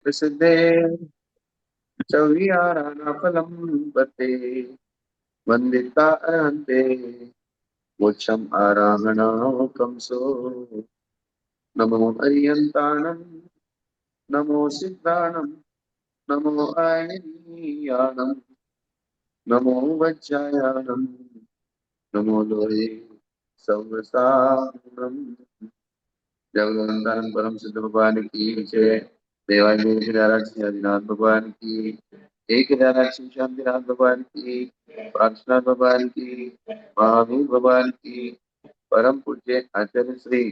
प्रसिद्धे चौरियारानाफलं पते वन्दिता अर्हन्ते मोक्षम् आराहणं कंसो। नमो अरियन्ताणं नमो सिद्धाणं नमो आयनीयाणं नमो वज्रायाणं नमो लोहे संवसारणं। जगदनंदन परम सिद्ध भगवान की जय। देवालय आदिनाथ भगवान की, एक शांतिनाथ भगवान की, प्रार्थना भगवान की, महावीर भगवान की, परम पूज्य आचार्य श्री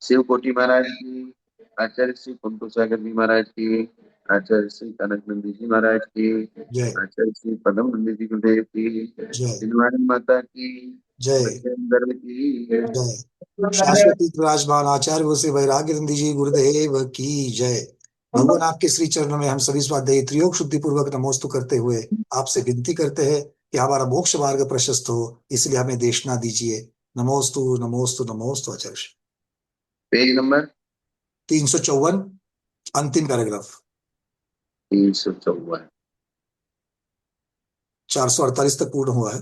शिव कोटि महाराज की, आचार्य श्री कुंटू सागर जी महाराज की, आचार्य श्री कनक नंदी जी महाराज की, जय आचार्य श्री पदम नंदी जी गुरुदेव की, जय दिनवाणी माता की, जय बजरंग की जय। जय। शाश्वती विराजमान आचार्य वो से वैराग्य नंदी जी गुरुदेव की जय। भगवान आपके श्री चरणों में हम सभी स्वाध्यायी त्रियोग शुद्धि पूर्वक नमोस्तु करते हुए आपसे विनती करते हैं कि हमारा मोक्ष मार्ग प्रशस्त हो, इसलिए हमें देशना दीजिए। नमोस्तु नमोस्तु नमोस्तु आचार्य। पेज नंबर 354, अंतिम पैराग्राफ। 354। 448 तक पूर्ण हुआ है।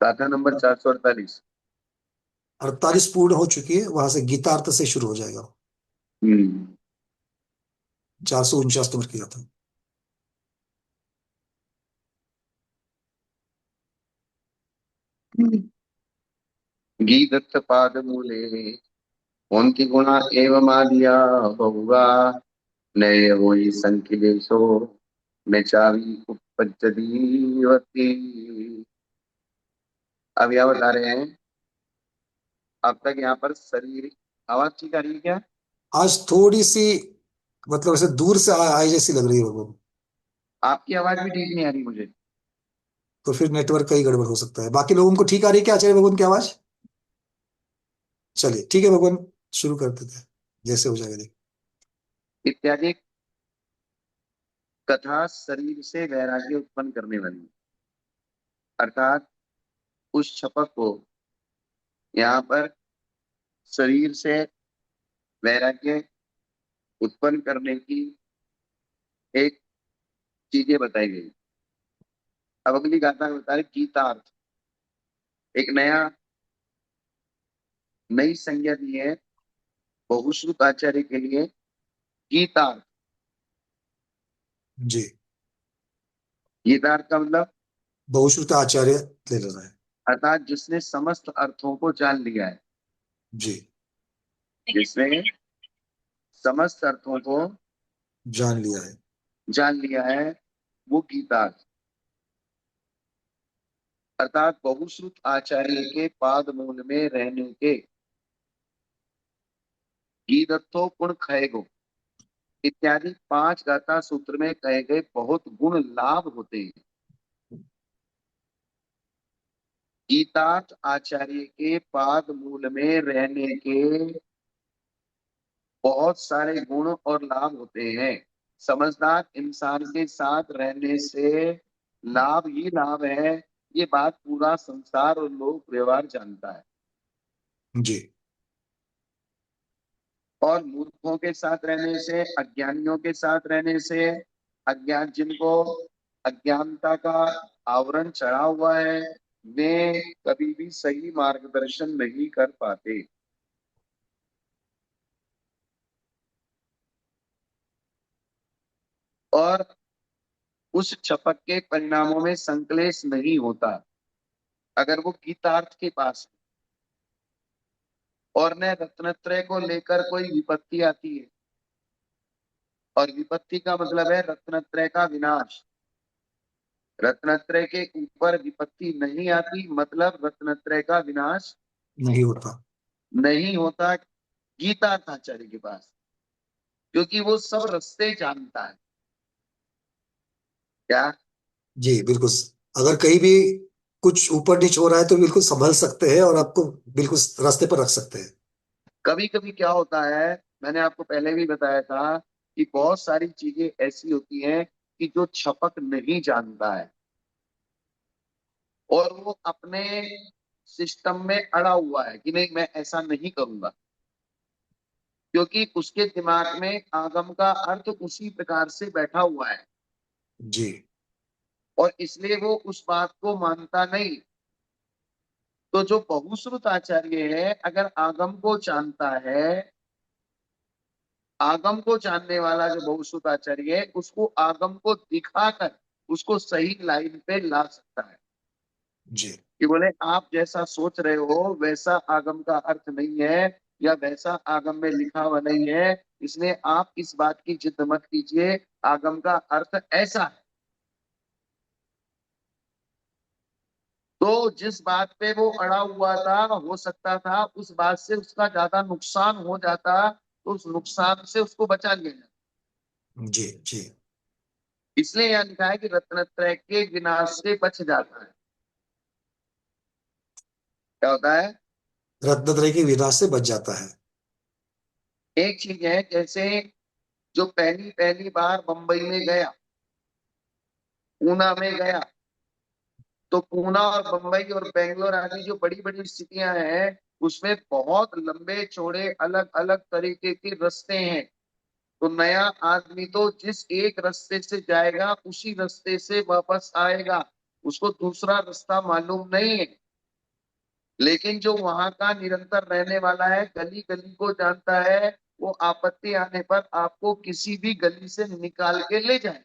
गाथा नंबर 448। 48 पूर्ण हो चुकी है, वहां से गीतार्थ से शुरू हो जाएगा। हम्म 449 नंबर की गाथा। गीदत्त पाद मूले ओंति गुणा एवमादिया बहुगा नय वोई संकिलेशो न चावी उपपज्जतीवती। अब यह बता रहे हैं, अब तक यहाँ पर शरीर, आवाज ठीक आ रही है क्या? आज थोड़ी सी मतलब ऐसे दूर से आई जैसी लग रही है भगवान। आपकी आवाज भी ठीक नहीं आ रही मुझे। तो फिर नेटवर्क का ही गड़बड़ हो सकता है। बाकी लोगों को ठीक आ रही है क्या आचार्य भगवान की आवाज? चलिए ठीक है भगवान, शुरू कर देते हैं, जैसे हो जाएगा। देखिए इत्यादि कथा शरीर से वैराग्य उत्पन्न करने वाली, अर्थात उस छपक को यहाँ पर शरीर से वैराग्य उत्पन्न करने की एक चीजें बताई गई। अब अगली गाथा में बता रहे गीतार्थ, एक नई संज्ञा दी है बहुश्रुत आचार्य के लिए। गीतार्थ, जी। गीतार्थ का मतलब बहुश्रुत आचार्य ले लेना है। अर्थात जिसने समस्त अर्थों को जान लिया है, जी। जिसने समस्त अर्थों को जान लिया है। जान लिया है, वो गीतार्थ। अर्थात बहुश्रुत आचार्य के पाद मूल में रहने के गीदत्तो गुण खयगो इत्यादि 5 गाथा सूत्र में कहे गए बहुत गुण लाभ होते हैं। गीतार्थ आचार्य के पाद मूल में रहने के बहुत सारे गुण और लाभ होते हैं। समझदार इंसान के साथ रहने से लाभ ही लाभ है, ये बात पूरा संसार और लोक व्यवहार जानता है। जी। और मूर्खों के साथ रहने से, अज्ञानियों के साथ रहने से, अज्ञान जिनको अज्ञानता का आवरण चढ़ा हुआ है, वे कभी भी सही मार्गदर्शन नहीं कर पाते। और उस छपक के परिणामों में संकलेश नहीं होता अगर वो गीतार्थ के पास है। और न रत्नत्रय को लेकर कोई विपत्ति आती है, और विपत्ति का मतलब है रत्नत्रय का विनाश। रत्नत्रय के ऊपर विपत्ति नहीं आती, मतलब रत्नत्रय का विनाश नहीं होता। नहीं होता गीतार्थाचार्य के पास, क्योंकि वो सब रास्ते जानता है। क्या? जी बिल्कुल। अगर कहीं भी कुछ ऊपर नीच हो रहा है तो बिल्कुल संभल सकते हैं और आपको बिल्कुल रास्ते पर रख सकते हैं। कभी कभी क्या होता है, मैंने आपको पहले भी बताया था कि बहुत सारी चीजें ऐसी होती हैं कि जो छपक नहीं जानता है। और वो अपने सिस्टम में अड़ा हुआ है कि नहीं मैं ऐसा नहीं करूंगा, क्योंकि उसके दिमाग में आगम का अर्थ उसी प्रकार से बैठा हुआ है जी और इसलिए वो उस बात को मानता नहीं। तो जो बहुश्रुत आचार्य है अगर आगम को जानता है, आगम को जानने वाला जो बहुश्रुत आचार्य है उसको आगम को दिखाकर उसको सही लाइन पे ला सकता है जी कि बोले आप जैसा सोच रहे हो वैसा आगम का अर्थ नहीं है या वैसा आगम में लिखा हुआ नहीं है, इसलिए आप इस बात की जिद मत कीजिए, आगम का अर्थ ऐसा है। तो जिस बात पे वो अड़ा हुआ था हो सकता था उस बात से उसका ज्यादा नुकसान हो जाता, तो उस नुकसान से उसको बचा लिया जाता। जी जी। इसलिए यह लिखा है कि रत्नत्रय के विनाश से बच जाता है। क्या होता है? रत्नत्रय की विनाश से बच जाता है। एक चीज है जैसे जो पहली पहली बार बंबई में गया, पूना में गया, तो पूना और बंबई और बेंगलोर आदि जो बड़ी बड़ी सिटियां हैं उसमें बहुत लंबे चौड़े अलग अलग तरीके के रास्ते हैं। तो नया आदमी तो जिस एक रास्ते से जाएगा उसी रास्ते से वापस आएगा, उसको दूसरा रास्ता मालूम नहीं है। लेकिन जो वहां का निरंतर रहने वाला है गली गली को जानता है, वो आपत्ति आने पर आपको किसी भी गली से निकाल के ले जाए।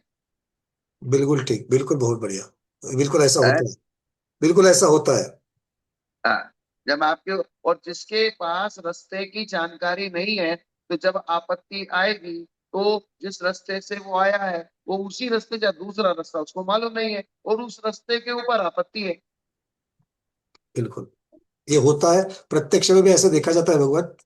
बिल्कुल ठीक, बिल्कुल, बहुत बढ़िया। बिल्कुल ऐसा है? होता है। बिल्कुल ऐसा होता है। हाँ। जब आपके और जिसके पास रास्ते की जानकारी नहीं है, तो जब आपत्ति आएगी तो जिस रास्ते से वो आया है वो उसी रास्ते या दूसरा रास्ता उसको मालूम नहीं है और उस रास्ते के ऊपर आपत्ति है। बिल्कुल ये होता है, प्रत्यक्ष में भी ऐसे देखा जाता है भगवत।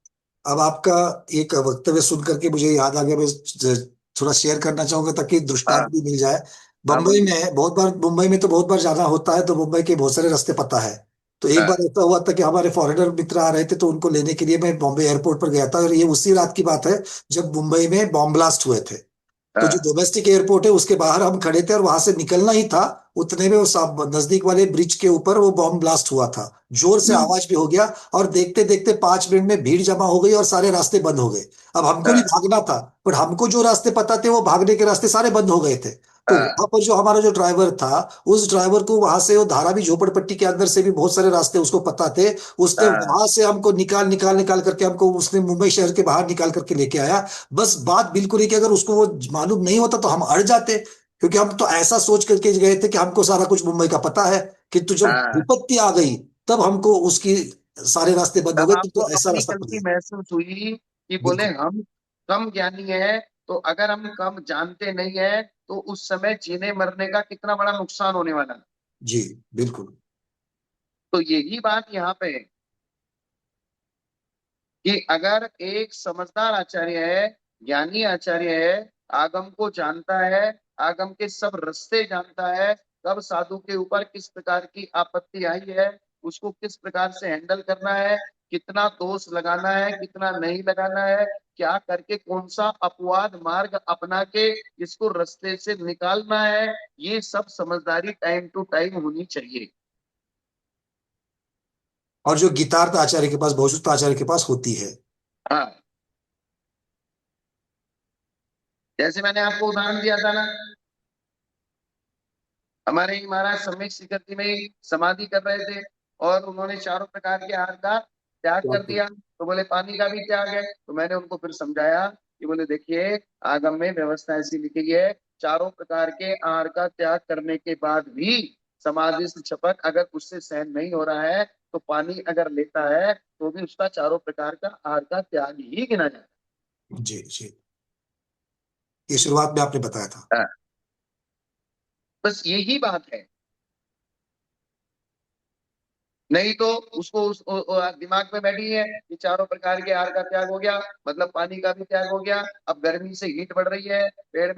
अब आपका एक वक्तव्य सुन करके मुझे याद आ गया, मैं थोड़ा शेयर करना चाहूंगा ताकि दृष्टांत हाँ। भी मिल जाए। हाँ बम्बई बोलिए। में बहुत बार, मुंबई में तो बहुत बार जाना होता है, तो मुंबई के बहुत सारे रास्ते पता है। तो एक बार हाँ। ऐसा हुआ था कि हमारे फॉरेनर मित्र आ रहे थे, तो उनको लेने के लिए मैं बॉम्बे एयरपोर्ट पर गया था, और ये उसी रात की बात है जब मुंबई में बॉम्ब ब्लास्ट हुए थे। तो जो हाँ। डोमेस्टिक एयरपोर्ट है उसके बाहर हम खड़े थे, और वहां से निकलना ही था, उतने में वो नजदीक वाले ब्रिज के ऊपर वो बॉम्ब ब्लास्ट हुआ था। जोर से हम्म। आवाज भी हो गया, और देखते देखते 5 मिनट में भीड़ जमा हो गई और सारे रास्ते बंद हो गए। अब हमको भी हाँ। भागना था, पर हमको जो रास्ते पता थे वो भागने के रास्ते सारे बंद हो गए थे। तो हाँ। वहां पर जो हमारा जो ड्राइवर था, उस ड्राइवर को वहां से वो धारावी झोपड़पट्टी के अंदर से भी बहुत सारे रास्ते उसको पता थे। उसने हाँ। वहां से हमको निकाल निकाल निकाल करके हमको उसने मुंबई शहर के बाहर निकाल करके लेके आया। बस बात बिल्कुल ही कि अगर उसको वो मालूम नहीं होता तो हम अड़ जाते, क्योंकि हम तो ऐसा सोच करके गए थे कि हमको सारा कुछ मुंबई का पता है। कि तो जब हाँ। विपत्ति आ गई, तब हमको उसकी सारे रास्ते बंद हो तब गए, आपको तो ऐसा अपनी रास्ता पड़ गलती गया। महसूस हुई कि बोले बिल्कुल। हम कम ज्ञानी है, तो अगर हम कम जानते नहीं है तो उस समय जीने मरने का कितना बड़ा नुकसान होने वाला है। जी बिल्कुल। तो यही बात यहाँ पे है कि अगर एक समझदार आचार्य है, ज्ञानी आचार्य है, आगम को जानता है, आगम के सब रास्ते जानता है, कब साधु के ऊपर किस प्रकार की आपत्ति आई है, उसको किस प्रकार से हैंडल करना है, कितना दोष लगाना है कितना नहीं लगाना है, क्या करके कौन सा अपवाद मार्ग अपना के इसको रास्ते से निकालना है, ये सब समझदारी टाइम टू टाइम होनी चाहिए। और जो गीतार्थ आचार्य के पास, भौसुत आचार्य के पास होती है। हाँ। जैसे मैंने आपको उदाहरण दिया था ना, हमारे ही महाराज सम्यक स्वीकृति में ही समाधि कर रहे थे और उन्होंने चारों प्रकार के आहार का त्याग क्या कर तो? दिया, तो बोले पानी का भी त्याग है। तो मैंने उनको फिर समझाया कि बोले देखिए आगम में व्यवस्था ऐसी लिखी है, चारों प्रकार के आहार का त्याग करने के बाद भी समाधि से छपक अगर उससे सहन नहीं हो रहा है तो पानी अगर लेता है तो भी उसका चारों प्रकार का आहार का त्याग ही गिना जाता जी जी, ये शुरुआत में आपने बताया था। है। हाँ, बस यही बात है। नहीं तो उसको दिमाग में बैठी है कि चारों प्रकार के आहार का त्याग हो गया मतलब पानी का भी त्याग हो गया, अब गर्मी से हीट बढ़ रही है, पेट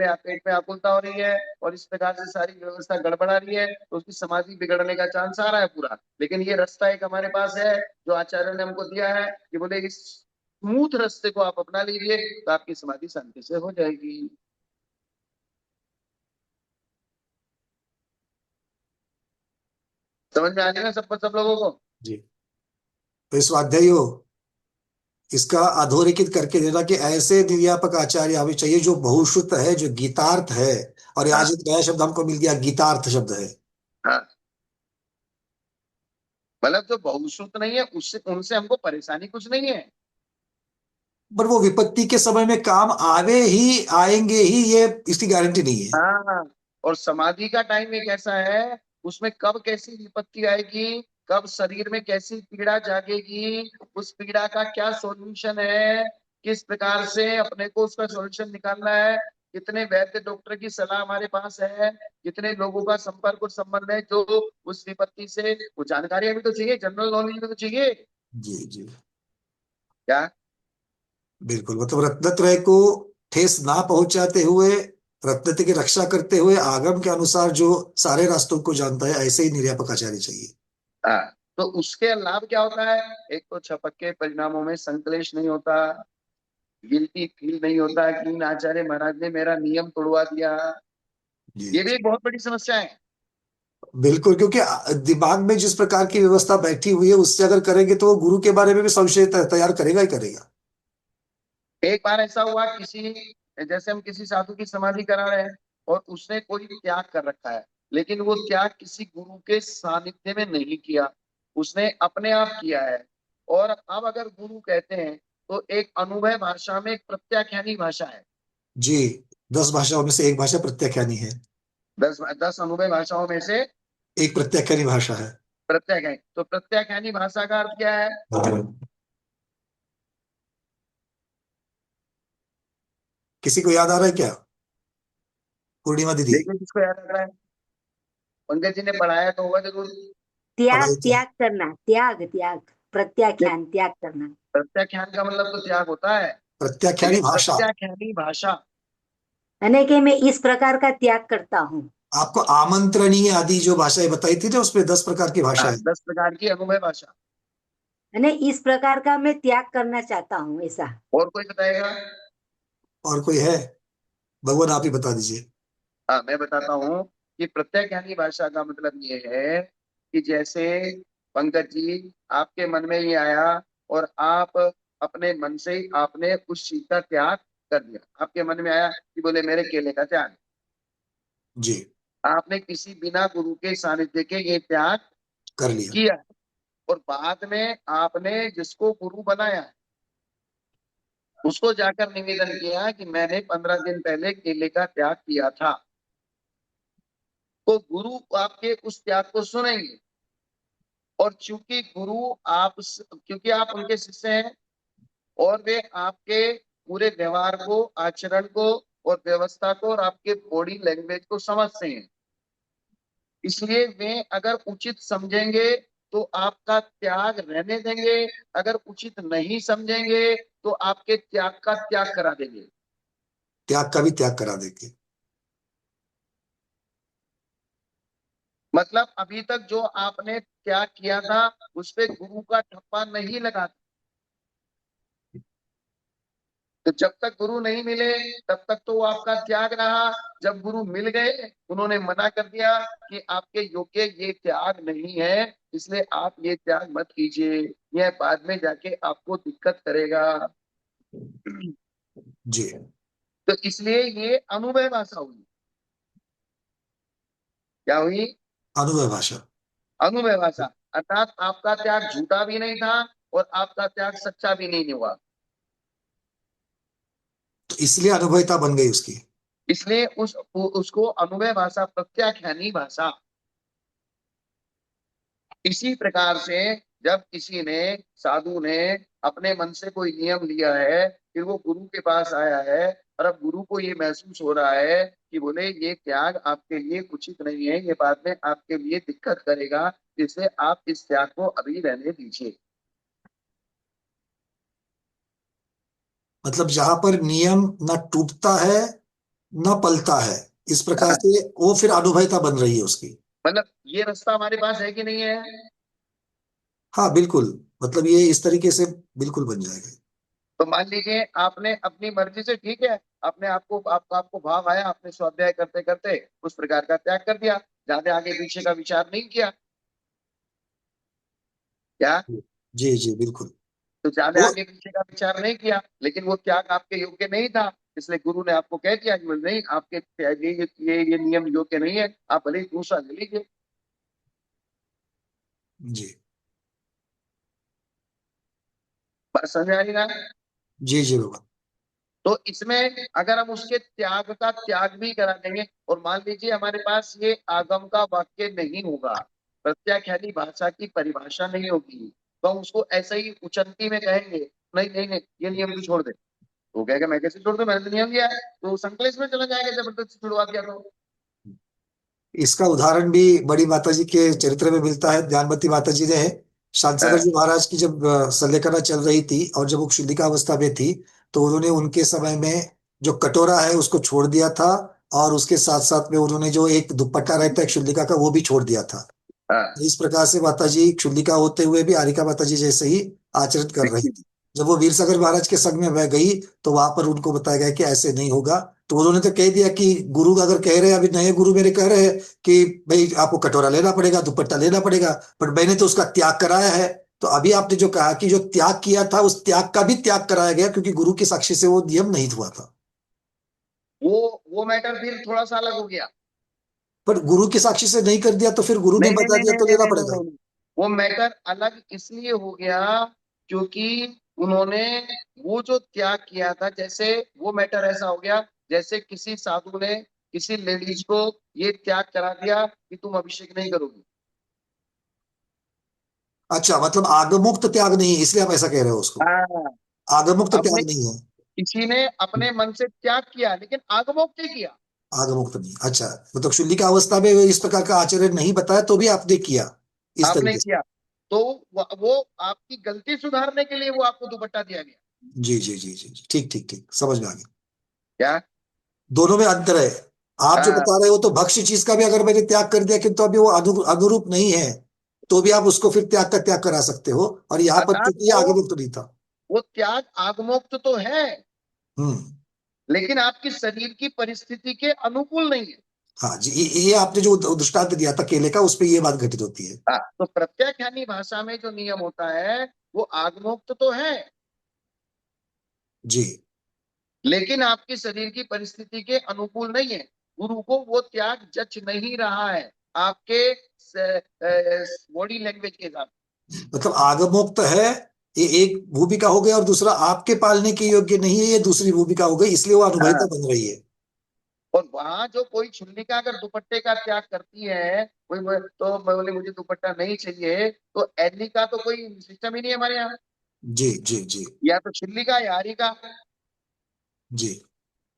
में आकुलता हो रही है और इस प्रकार से सारी व्यवस्था गड़बड़ा रही है, तो उसकी समाधि बिगड़ने का चांस आ रहा है पूरा। लेकिन ये रास्ता एक हमारे पास है जो आचार्य ने हमको दिया है कि बोले इस स्मूथ रास्ते को आप अपना लीजिए तो आपकी समाधि शांति से हो जाएगी। समझ में आ गया ना सब लोगों को? जी। तो इस स्वाध्याय हो इसका अधोरेखित करके देना कि ऐसे निर्यापक आचार्य हमें चाहिए जो बहुश्रुत है, जो गीतार्थ है। और आज हाँ एक नया शब्द हमको मिल गया, गीतार्थ शब्द है। हाँ, मतलब जो बहुश्रुत नहीं है उससे उनसे हमको परेशानी कुछ नहीं है। पर वो विपत्ति के समय में काम आवे ही आएंगे ही, ये इसकी गारंटी नहीं है। हाँ, और समाधि का टाइम एक ऐसा है, उसमें कब कैसी विपत्ति आएगी, कब शरीर में कैसी पीड़ा जागेगी, उस पीड़ा का क्या सॉल्यूशन है, किस प्रकार से अपने को उसका सॉल्यूशन निकालना है, कितने वैद्य डॉक्टर की सलाह हमारे पास है, कितने लोगों का संपर्क और संबंध है जो उस विपत्ति से, वो जानकारी भी तो चाहिए, जनरल नॉलेज भी तो चाहिए। जी जी। क्या? बिल्कुल, मतलब रत्नत्रय को ठेस ना पहुंचाते हुए, रत्नत्रय की रक्षा करते हुए, आगम के अनुसार जो सारे रास्तों को जानता है, ऐसे ही निर्यापक आचार्य चाहिए। हाँ, तो उसके लाभ क्या होता है? एक तो छपक के परिणामों में संकलेश नहीं होता, गिल्टी फील नहीं होता कि इन आचार्य महाराज ने मेरा नियम तोड़वा दिया। जी ये भी जी। एक बहुत बड़ी समस्या है। बिल्कुल, क्योंकि दिमाग में जिस प्रकार की व्यवस्था बैठी हुई है, उससे अगर करेंगे तो वो गुरु के बारे में भी संशय तैयार करेगा ही करेगा। एक बार ऐसा हुआ, किसी, जैसे हम किसी साधु की समाधि करा रहे हैं और उसने कोई त्याग कर रखा है, लेकिन वो त्याग किसी गुरु के सानिध्य में नहीं किया, उसने अपने आप किया है। और अब अगर गुरु कहते हैं तो एक अनुभव भाषा में एक प्रत्याख्यानी भाषा है। जी। 10 भाषाओं में से एक भाषा प्रत्याख्यानी है। 10 अनुभव भाषाओं में से एक प्रत्याख्यानी भाषा है। प्रत्याख्यानी, तो प्रत्याख्यानी भाषा का अर्थ क्या है? किसी को याद आ रहा है क्या? पूर्णिमा दीदी। देखिए किसको याद आ रहा है, पंकज जी ने पढ़ाया तो होगा जरूर। त्याग, पढ़ाई तो त्याग करना, त्याग, त्याग, प्रत्याख्यान, त्याग करना। प्रत्याख्यान का मतलब तो त्याग होता है, प्रत्याख्यानी लेकिन भाषा। प्रत्याख्यानी भाषा, यानी कि मैं इस प्रकार का त्याग करता हूँ। आपको आमंत्रणीय आदि जो भाषाएं बताई थी ना, उसमें 10 प्रकार की भाषा हाँ, है। 10 प्रकार की अनुभव भाषा। यानी इस प्रकार का मैं त्याग करना चाहता हूँ, ऐसा। और कोई बताएगा? और कोई है? भगवान आप ही बता दीजिए। हाँ, मैं बताता हूँ कि प्रत्याख्यानी भाषा का मतलब ये है कि जैसे पंकज जी, आपके मन में ये आया और आप अपने मन से ही आपने उस चीज का त्याग कर दिया, आपके मन में आया कि बोले मेरे केले का त्याग, जी। आपने किसी बिना गुरु के सानिध्य के ये त्याग कर लिया। किया। और बाद में आपने जिसको गुरु बनाया उसको जाकर निवेदन किया कि मैंने 15 दिन पहले केले का त्याग किया था, तो गुरु आपके उस त्याग को सुनेंगे। और चूंकि गुरु आप, क्योंकि आप उनके शिष्य हैं और वे आपके पूरे व्यवहार को, आचरण को और व्यवस्था को और आपके बॉडी लैंग्वेज को समझते हैं, इसलिए वे अगर उचित समझेंगे तो आपका त्याग रहने देंगे, अगर उचित नहीं समझेंगे तो आपके त्याग का त्याग करा देंगे। त्याग का भी त्याग करा देंगे। मतलब अभी तक जो आपने त्याग किया था उस पे गुरु का ठप्पा नहीं लगा। तो जब तक गुरु नहीं मिले तब तक तो वो आपका त्याग रहा, जब गुरु मिल गए उन्होंने मना कर दिया कि आपके योग्य ये त्याग नहीं है, इसलिए आप ये त्याग मत कीजिए, यह बाद में जाके आपको दिक्कत करेगा। जी। तो इसलिए ये अनुभव भाषा हुई। क्या हुई? अनुभव भाषा। अनुभव भाषा, अर्थात आपका त्याग झूठा भी नहीं था और आपका त्याग सच्चा भी नहीं हुआ, तो इसलिए अनुभवता बन गई उसकी। इसलिए उसको अनुभव भाषा, प्रत्याख्यानी भाषा। इसी प्रकार से जब किसी ने, साधु ने अपने मन से कोई नियम लिया है, फिर वो गुरु के पास आया है और अब गुरु को ये महसूस हो रहा है कि बोले ये त्याग आपके लिए उचित नहीं है, ये बाद में आपके लिए दिक्कत करेगा, इसलिए आप इस त्याग को अभी रहने दीजिए। मतलब जहां पर नियम न टूटता है न पलता है, इस प्रकार हाँ, से वो फिर अनुभवता बन रही है उसकी। मतलब ये रास्ता हमारे पास है कि नहीं है? हाँ बिल्कुल। मतलब ये इस तरीके से बिल्कुल बन जाएगा। तो मान लीजिए आपने अपनी मर्जी से, ठीक है, अपने आपको भाव आया, आपने स्वाध्याय करते करते उस प्रकार का त्याग कर दिया, ज्यादा आगे पीछे का विचार नहीं किया, क्या? जी जी बिल्कुल। तो ज्यादा वो आगे पीछे का विचार नहीं किया, लेकिन वो त्याग आपके योग्य नहीं था, इसलिए गुरु ने आपको कह दिया कि नहीं, आपके ये नियम योग्य नहीं है, आप भले ही दूसरा ले लीजिए। जी बात समझ आ रही ना? जी जी बाबा। तो इसमें अगर हम उसके त्याग का त्याग भी करा देंगे, और मान लीजिए हमारे पास ये आगम का वाक्य नहीं होगा, प्रत्याख्यानी भाषा की परिभाषा नहीं होगी, तो हम उसको ऐसे ही उचंती में कहेंगे, नहीं नहीं नहीं, ये नियम भी छोड़ दे। तो कहेगा मैं कैसे छोड़ दूं, मैंने तो नियम दिया है, तो संकलेश में चला जाएगा जबरदस्ती छुड़वा दिया तो। इसका उदाहरण भी बड़ी माता जी के चरित्र में मिलता है। ज्ञानवती माता जी ने शांतसागर हाँ, जी महाराज की जब संलेखना चल रही थी और जब वो क्षुल्लिका अवस्था में थी, तो उन्होंने उनके समय में जो कटोरा है उसको छोड़ दिया था, और उसके साथ साथ में उन्होंने जो एक दुपट्टा रहता है क्षुल्लिका का वो भी छोड़ दिया था। हाँ, इस प्रकार से माता जी क्षुल्लिका होते हुए भी आरिका माता जी जैसे ही आचरण कर रही थी। जब वो वीर सागर महाराज के संग में वह गई, तो वहां पर उनको बताया गया कि ऐसे नहीं होगा। तो उन्होंने तो कह दिया कि गुरु अगर कह रहे हैं, अभी नए गुरु मेरे कह रहे हैं कि भाई आपको कटोरा लेना पड़ेगा, दुपट्टा लेना पड़ेगा, पर मैंने तो उसका त्याग कराया है। तो अभी आपने जो कहा कि जो त्याग किया था उस त्याग का भी त्याग कराया गया, क्योंकि गुरु के साक्षी से वो नियम नहीं हुआ था। वो मैटर फिर थोड़ा सा अलग हो गया। पर गुरु के साक्षी से नहीं कर दिया तो फिर गुरु ने नहीं नहीं बता नहीं दिया नहीं तो नहीं लेना नहीं नहीं पड़ेगा। नहीं नहीं। वो मैटर अलग इसलिए हो गया क्योंकि उन्होंने वो जो त्याग किया था, जैसे वो मैटर ऐसा हो गया जैसे किसी साधु ने किसी लेडीज को ये त्याग करा दिया कि तुम अभिषेक नहीं करोगी। अच्छा, मतलब आगमुक्त त्याग नहीं है, इसलिए आप ऐसा कह रहे हो उसको। हाँ। आगमुक्त अपने त्याग नहीं है। किसी ने अपने मन से त्याग किया लेकिन आगमोक्त नहीं किया। आगमुक्त नहीं, अच्छा। मतलब शूलिका अवस्था में इस प्रकार का आचरण नहीं बताया तो भी आपने किया इस आपने तरीके से। किया तो वो आपकी गलती सुधारने के लिए वो आपको दुपट्टा दिया गया। जी जी जी जी जी, ठीक ठीक ठीक, समझ में आ गया। क्या? दोनों में अंतर है। आप जो हाँ। बता रहे हो तो भक्ष्य चीज का भी अगर मैंने त्याग कर दिया किंतु अभी वो अनुरूप नहीं है, तो भी आप उसको फिर त्याग का त्याग करा सकते हो, और यहाँ पर अर्थात चूंकि ये आगमुक्त नहीं था। वो त्याग आगमोक्त तो है, हम्म। लेकिन आपकी शरीर की परिस्थिति के अनुकूल नहीं है। हाँ जी, ये आपने जो दृष्टांत दिया था केले का, उस पे ये बात घटित होती है। हाँ, तो प्रत्याख्यानी भाषा में जो नियम होता है वो आगमोक्त तो है, जी। लेकिन आपकी शरीर की परिस्थिति के अनुकूल नहीं है। गुरु को वो त्याग जच नहीं रहा है आपके बॉडी लैंग्वेज के हिसाब मतलब आगमोक्त है, ये एक भूमिका हो गई, और दूसरा आपके पालने के योग्य नहीं है, ये दूसरी भूमिका हो गई, इसलिए वो से। अनुभविता हाँ, बन रही है। और वहां जो कोई छुल्लिका अगर दुपट्टे का त्याग करती है, तो मैं बोले मुझे दुपट्टा नहीं चाहिए, तो एनी का तो कोई सिस्टम ही नहीं है हमारे यहाँ। जी जी जी या तो छिल्लिका या हरी का। जी।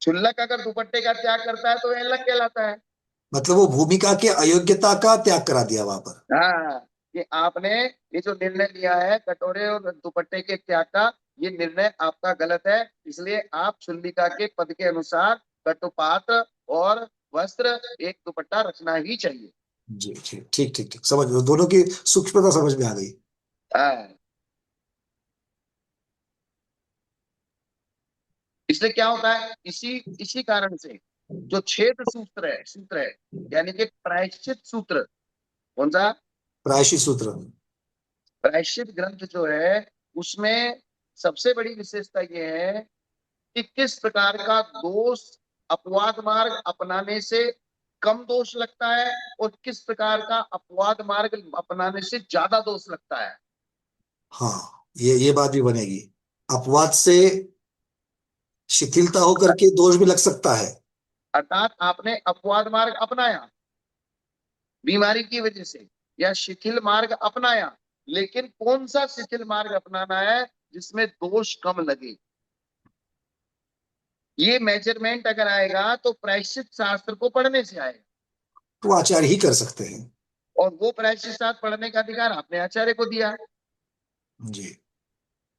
छुल्लक अगर दुपट्टे का त्याग करता है तो ये अलग कहलाता है। मतलब वो भूमिका के अयोग्यता का त्याग करा दिया वहां पर। हाँ, कि आपने ये जो निर्णय लिया है कटोरे और दुपट्टे के त्याग का, ये निर्णय आपका गलत है, इसलिए आप छुल्लिका के पद के अनुसार कटुपात्र और वस्त्र एक दुपट्टा रखना ही चाहिए। जी जी, ठीक ठीक ठीक, समझ लो, दोनों की सूक्ष्मता समझ में आ गई। हाँ, इसलिए क्या होता है, इसी इसी कारण से जो छेद सूत्र है यानी कि प्रायश्चित सूत्र। कौन सा? प्रायश्चित सूत्र। प्रायश्चित ग्रंथ जो है उसमें सबसे बड़ी विशेषता यह है कि किस प्रकार का दोष अपवाद मार्ग अपनाने से कम दोष लगता है, और किस प्रकार का अपवाद मार्ग अपनाने से ज्यादा दोष लगता है। हाँ, ये बात भी बनेगी। अपवाद से शिथिलता होकर के दोष भी लग सकता है। अर्थात आपने अपवाद मार्ग अपनाया बीमारी की वजह से, या शिथिल मार्ग अपनाया, लेकिन कौन सा शिथिल मार्ग अपनाना है जिसमें दोष कम लगे, ये मेजरमेंट अगर आएगा तो प्रायश्चित शास्त्र को पढ़ने से आएगा। तो आचार्य ही कर सकते हैं। और वो प्रायश्चित शास्त्र पढ़ने का अधिकार आपने आचार्य को दिया, जी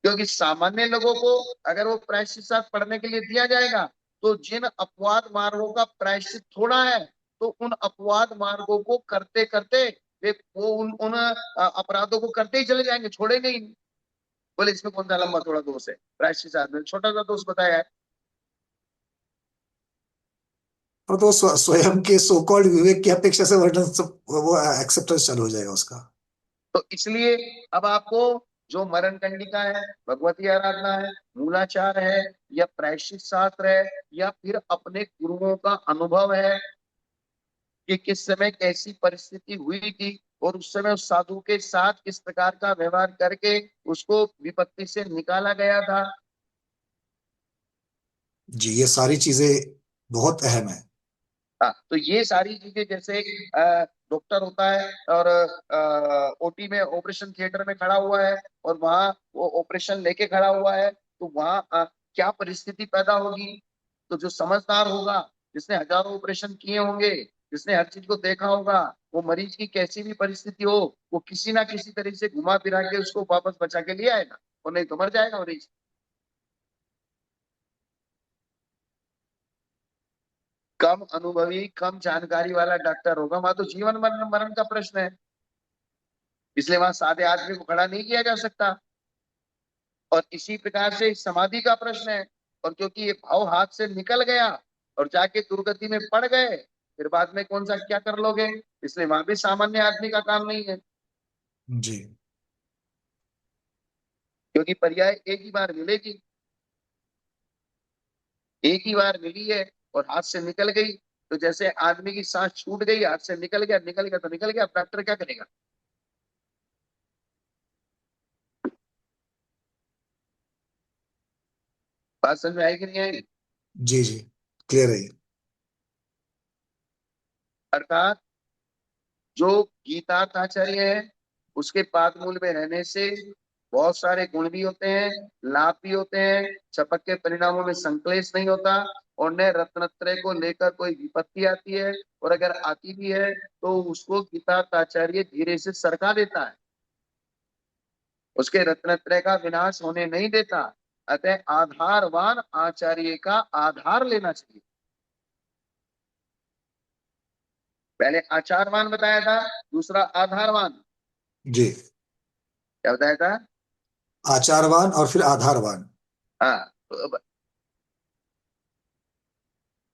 क्योंकि सामान्य लोगों को अगर वो प्रायश्चित शास्त्र पढ़ने के लिए दिया जाएगा, तो जिन अपवाद मार्गों का प्रायश्चित थोड़ा है, तो उन अपवाद मार्गों को करते करते वे वो उन अपराधों को करते ही चले जाएंगे, छोड़ेंगे ही नहीं। बोले इसमें कौन सा लंबा थोड़ा दोष है, प्रायश्चित शास्त्र में छोटा सा दोष बताया है। और तो स्वयं के सो कॉल्ड विवेक की अपेक्षा से वर्णन सब वो एक्सेप्टेंस चालू हो जाएगा उसका। तो इसलिए अब आपको जो मरण कंडिका है, भगवती आराधना है, मूलाचार है, या प्रायश्चित शास्त्र है, या फिर अपने गुरुओं का अनुभव है कि किस समय कैसी परिस्थिति हुई थी और उस समय उस साधु के साथ किस प्रकार का व्यवहार करके उसको विपत्ति से निकाला गया था। जी, ये सारी चीजें बहुत अहम है। हाँ, तो ये सारी चीजें, जैसे डॉक्टर होता है और ओटी में, ऑपरेशन थिएटर में खड़ा हुआ है और वहां वो ऑपरेशन लेके खड़ा हुआ है, तो वहां क्या परिस्थिति पैदा होगी। तो जो समझदार होगा, जिसने हजारों ऑपरेशन किए होंगे, जिसने हर चीज को देखा होगा, वो मरीज की कैसी भी परिस्थिति हो, वो किसी ना किसी तरीके से घुमा फिरा के उसको वापस बचा के ले आएगा, और नहीं तो मर जाएगा मरीज। कम अनुभवी, कम जानकारी वाला डॉक्टर होगा, वहां तो जीवन मरण मरण का प्रश्न है, इसलिए वहां सादे आदमी को खड़ा नहीं किया जा सकता। और इसी प्रकार से समाधि का प्रश्न है, और क्योंकि ये भाव हाथ से निकल गया और जाके दुर्गति में पड़ गए, फिर बाद में कौन सा क्या कर लोगे, इसलिए वहां भी सामान्य आदमी का काम नहीं है, जी। क्योंकि पर्याय एक ही बार मिलेगी, एक ही बार मिली है और हाथ से निकल गई। तो जैसे आदमी की सांस छूट गई, हाथ से निकल गया, निकल गया तो निकल गया, अब डॉक्टर क्या करेगा। बात समझ में आई कि नहीं आई। जी जी, क्लियर है ये। अर्थात जो गीताचार्य है, उसके पाद मूल में रहने से बहुत सारे गुण भी होते हैं, लाभ भी होते हैं, चपक के परिणामों में संक्लेश नहीं होता, और न रत्नत्रय को लेकर कोई विपत्ति आती है, और अगर आती भी है तो उसको गीताचार्य धीरे से सरका देता है, उसके रत्नत्रय का विनाश होने नहीं देता। अतः आधारवान आचार्य का आधार लेना चाहिए। पहले आचारवान बताया था, दूसरा आधारवान। जी, क्या बताया था। आचारवान और फिर आधारवान। हाँ, तो अब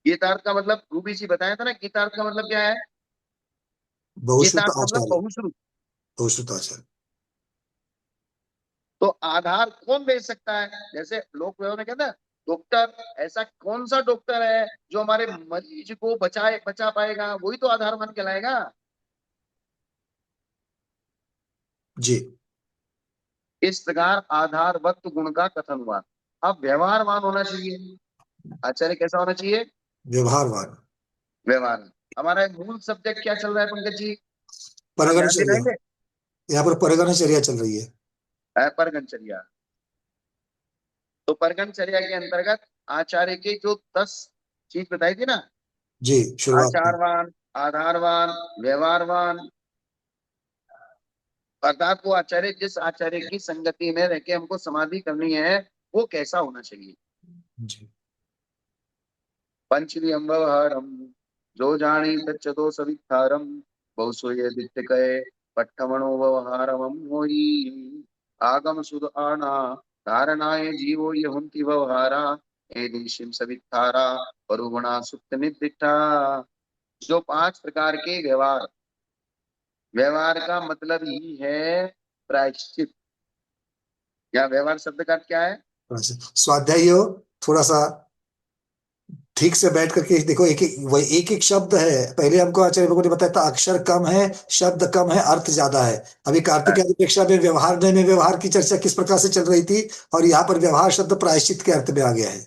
गीतार्थ का मतलब रूबी जी बताया था ना, गीतार्थ का मतलब क्या है। बहुश्रुत गीतार्थ का मतलब आचार्य। बहुश्रुत। बहुश्रुत आचार्य। तो आधार कौन दे सकता है, जैसे लोक व्यवहार में कहते हैं डॉक्टर, ऐसा कौन सा डॉक्टर है जो हमारे मरीज को बचा पाएगा, वही तो आधारवान कहलाएगा। जी। इस प्रकार आधारवत गुण का कथन हुआ। अब व्यवहारवान होना चाहिए। आचार्य कैसा होना चाहिए। व्यवहारवान। व्यवहार। हमारा मूल सब्जेक्ट क्या चल रहा है पंकज जी, आप ध्यान दे परगणचर्या। रहे हैं। यहाँ पर परगणचर्या चल रही है। परगणचर्या। तो परगणचर्या के अंतर्गत आचार्य के जो 10 चीज बताई थी ना, जी, शुरुआत में। आचारवान, आधारवान, व्यवहारवान, अर्थात वो आचार्य जिस आचार्य की संगति में रह के हमको समाधि करनी है, वो कैसा होना चाहिए। जी। पंचमी अम्बवहरम, जो जानी तच्चतो सवित्थारम, बहुसोय दित्य कहे, पट्टमणो व्यवहारम होई, आगम सुद आना, धारणाए जीवो ये हुंति व्यवहारा, ए दिशिम सवित्थारा, परुगुणा सुप्त निदिष्टा। जो 5 प्रकार के व्यवहार, व्यवहार का मतलब ही है प्रायश्चित, या व्यवहार शब्द का अर्थ क्या है। थोड़ा सा स्वाध्याय हो, थोड़ा सा ठीक से बैठ करके देखो। एक एक वही एक एक शब्द है। पहले हमको आचार्य लोगों ने बताया था अक्षर कम है, शब्द कम है, अर्थ ज्यादा है। अभी कार्तिक आदि परीक्षा में व्यवहार की चर्चा किस प्रकार से चल रही थी, और यहाँ पर व्यवहार शब्द प्रायश्चित के अर्थ में आ गया है।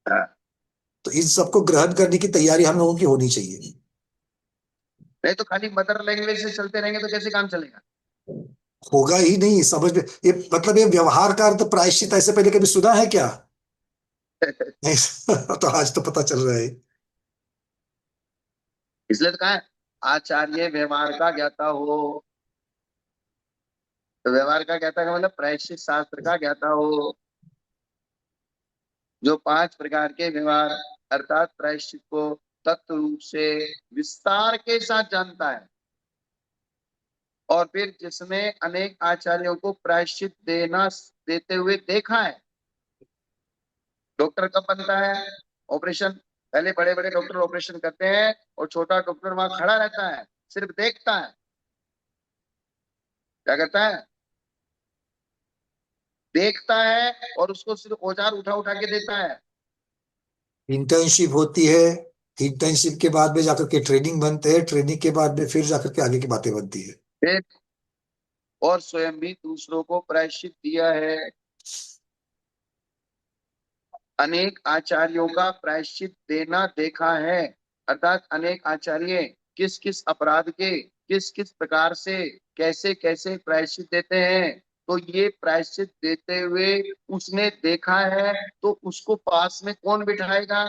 हाँ। तो इन सबको ग्रहण करने की तैयारी हम लोगों की होनी चाहिए। नहीं तो खाली मदर लैंग्वेज से चलते रहेंगे तो कैसे काम चलेगा। होगा ही नहीं समझ में। ये मतलब ये व्यवहार का अर्थ प्रायश्चित ऐसे पहले कभी सुना है क्या? नहीं। तो आज तो पता चल रहा है। इसलिए तो कहा है, आचार्य व्यवहार का ज्ञाता हो। तो व्यवहार का ज्ञाता का मतलब प्रायश्चित शास्त्र का ज्ञाता हो, जो 5 प्रकार के व्यवहार अर्थात प्रायश्चित को तत्व रूप से विस्तार के साथ जानता है, और फिर जिसने अनेक आचार्यों को प्रायश्चित देते हुए देखा है। डॉक्टर कब बनता है, ऑपरेशन, पहले बड़े बड़े डॉक्टर ऑपरेशन करते हैं और छोटा डॉक्टर वहां खड़ा रहता है, सिर्फ देखता है। क्या करता है? देखता है और उसको सिर्फ औजार उठा उठा के देता है। इंटर्नशिप होती है, इंटर्नशिप के बाद में जाकर के ट्रेनिंग बनते हैं, ट्रेनिंग के बाद में फिर जाकर के आगे की बातें बनती है। फिर और स्वयं भी दूसरों को प्रायश्चित दिया है। अनेक आचार्यों का प्रायश्चित देना देखा है। अर्थात अनेक आचार्य किस किस अपराध के किस किस प्रकार से कैसे कैसे प्रायश्चित देते हैं, तो ये प्रायश्चित देते हुए उसने देखा है। तो उसको पास में कौन बिठाएगा?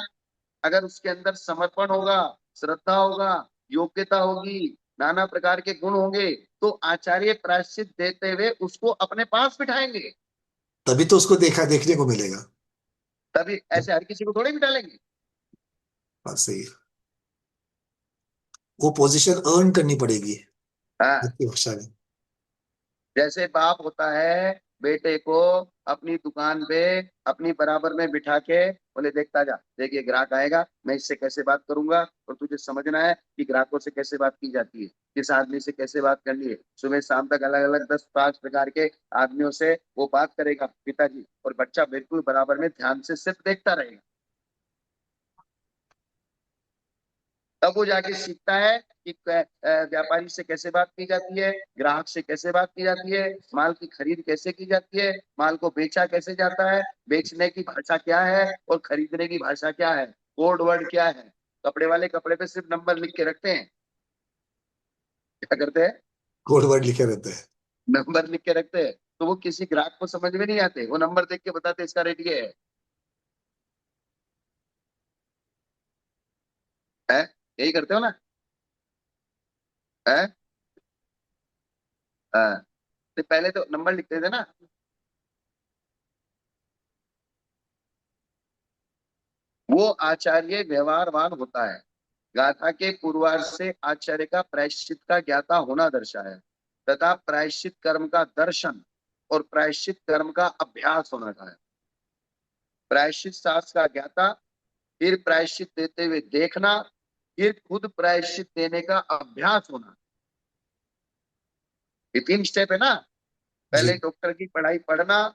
अगर उसके अंदर समर्पण होगा, श्रद्धा होगा, योग्यता होगी, नाना प्रकार के गुण होंगे, तो आचार्य प्रायश्चित देते हुए उसको अपने पास बिठाएंगे। तभी तो उसको देखने को मिलेगा। तभी ऐसे हर किसी को थोड़े बिठा लेंगे। बात सही है। वो पोजीशन अर्न करनी पड़ेगी हाँ, आपकी भाषा में। जैसे बाप होता है बेटे को अपनी दुकान पे अपनी बराबर में बिठा के बोले, देखता जा, देखिए ग्राहक आएगा, मैं इससे कैसे बात करूंगा, और तुझे समझना है कि ग्राहकों से कैसे बात की जाती है, किस आदमी से कैसे बात करनी है। सुबह शाम तक अलग अलग 10-5 प्रकार के आदमियों से वो बात करेगा पिताजी, और बच्चा बिल्कुल बराबर में ध्यान से सिर्फ देखता रहेगा। तब वो जाके सीखता है कि व्यापारी से कैसे बात की जाती है, ग्राहक से कैसे बात की जाती है, माल की खरीद कैसे की जाती है, माल को बेचा कैसे जाता है, बेचने की भाषा क्या है और खरीदने की भाषा क्या है, कोड वर्ड क्या है। कपड़े वाले कपड़े पे सिर्फ नंबर लिख के रखते हैं। क्या करते हैं? कोड वर्ड लिखे रहते हैं। नंबर लिख के रखते हैं। तो वो किसी ग्राहक को समझ में नहीं आते, वो नंबर देख के बताते इसका रेट ये है। यही करते हो ना? है? हाँ। तो पहले तो नंबर लिखते थे ना। वो आचार्य व्यवहारवान होता है। गाथा के पूर्वार्ध से आचार्य का प्रायश्चित का ज्ञाता होना दर्शाया है, तथा प्रायश्चित कर्म का दर्शन और प्रायश्चित कर्म का अभ्यास होना था। प्रायश्चित शास्त्र का ज्ञाता, फिर प्रायश्चित देते हुए देखना, फिर खुद प्रायश्चित देने का अभ्यास होना। ये 3 स्टेप है ना। पहले जी डॉक्टर की पढ़ाई पढ़ना,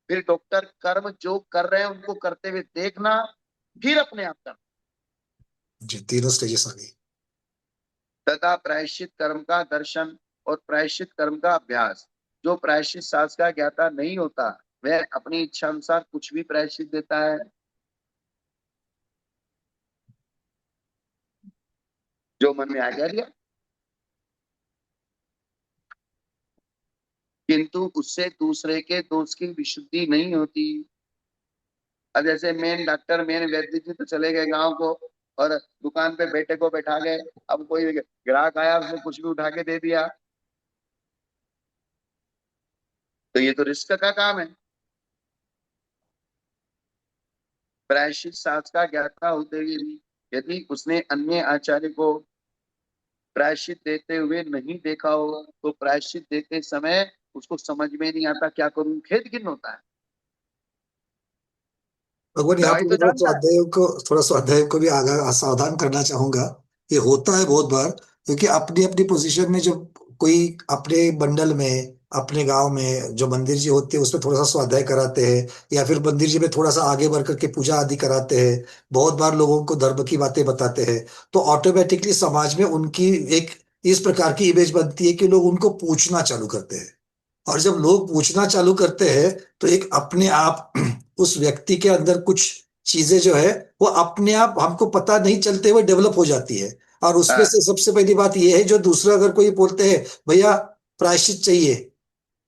फिर डॉक्टर कर्म जो कर रहे हैं उनको करते हुए देखना, फिर अपने आप करना, जी, तीनों स्टेजेस आ गई। तथा प्रायश्चित कर्म का दर्शन और प्रायश्चित कर्म का अभ्यास। जो प्रायश्चित शास्त्र का ज्ञाता नहीं होता, वह अपनी इच्छा अनुसार कुछ भी प्रायश्चित देता है। जो मन में आ गया लिया, किंतु उससे दूसरे के दोष की विशुद्धि नहीं होती। अब जैसे मेन डॉक्टर मेन वैद्य जी तो चले गए गांव को, और दुकान पे बेटे को बैठा गए। अब कोई ग्राहक आया, उसने कुछ भी उठा के दे दिया, तो ये तो रिस्क का काम है। प्रायश्चित शास्त्र का ज्ञाता होते हुए भी यदि उसने अन्य आचार्य को प्रायश्चित देते हुए नहीं देखा हो, तो प्रायश्चित देते समय उसको समझ में नहीं आता क्या करूं, खेद खिन्न होता है। भगवान, यहाँ दवाई पर तो मैं जानता है। थोड़ा स्वाध्याय को भी आगा सावधान करना चाहूंगा। ये होता है बहुत बार, क्योंकि अपनी अपनी पोजीशन में जब कोई अपने मंडल में, अपने गांव में जो मंदिर जी होते हैं उसमें थोड़ा सा स्वाध्याय कराते हैं, या फिर मंदिर जी में थोड़ा सा आगे बढ़ करके पूजा आदि कराते हैं, बहुत बार लोगों को धर्म की बातें बताते हैं, तो ऑटोमेटिकली समाज में उनकी एक इस प्रकार की इमेज बनती है कि लोग उनको पूछना चालू करते हैं। और जब लोग पूछना चालू करते हैं, तो एक अपने आप उस व्यक्ति के अंदर कुछ चीजें जो है वो अपने आप हमको पता नहीं चलते हुए डेवलप हो जाती है। और उसमें हाँ, से सबसे पहली बात ये है, जो दूसरा अगर कोई बोलते हैं भैया प्रायश्चित चाहिए,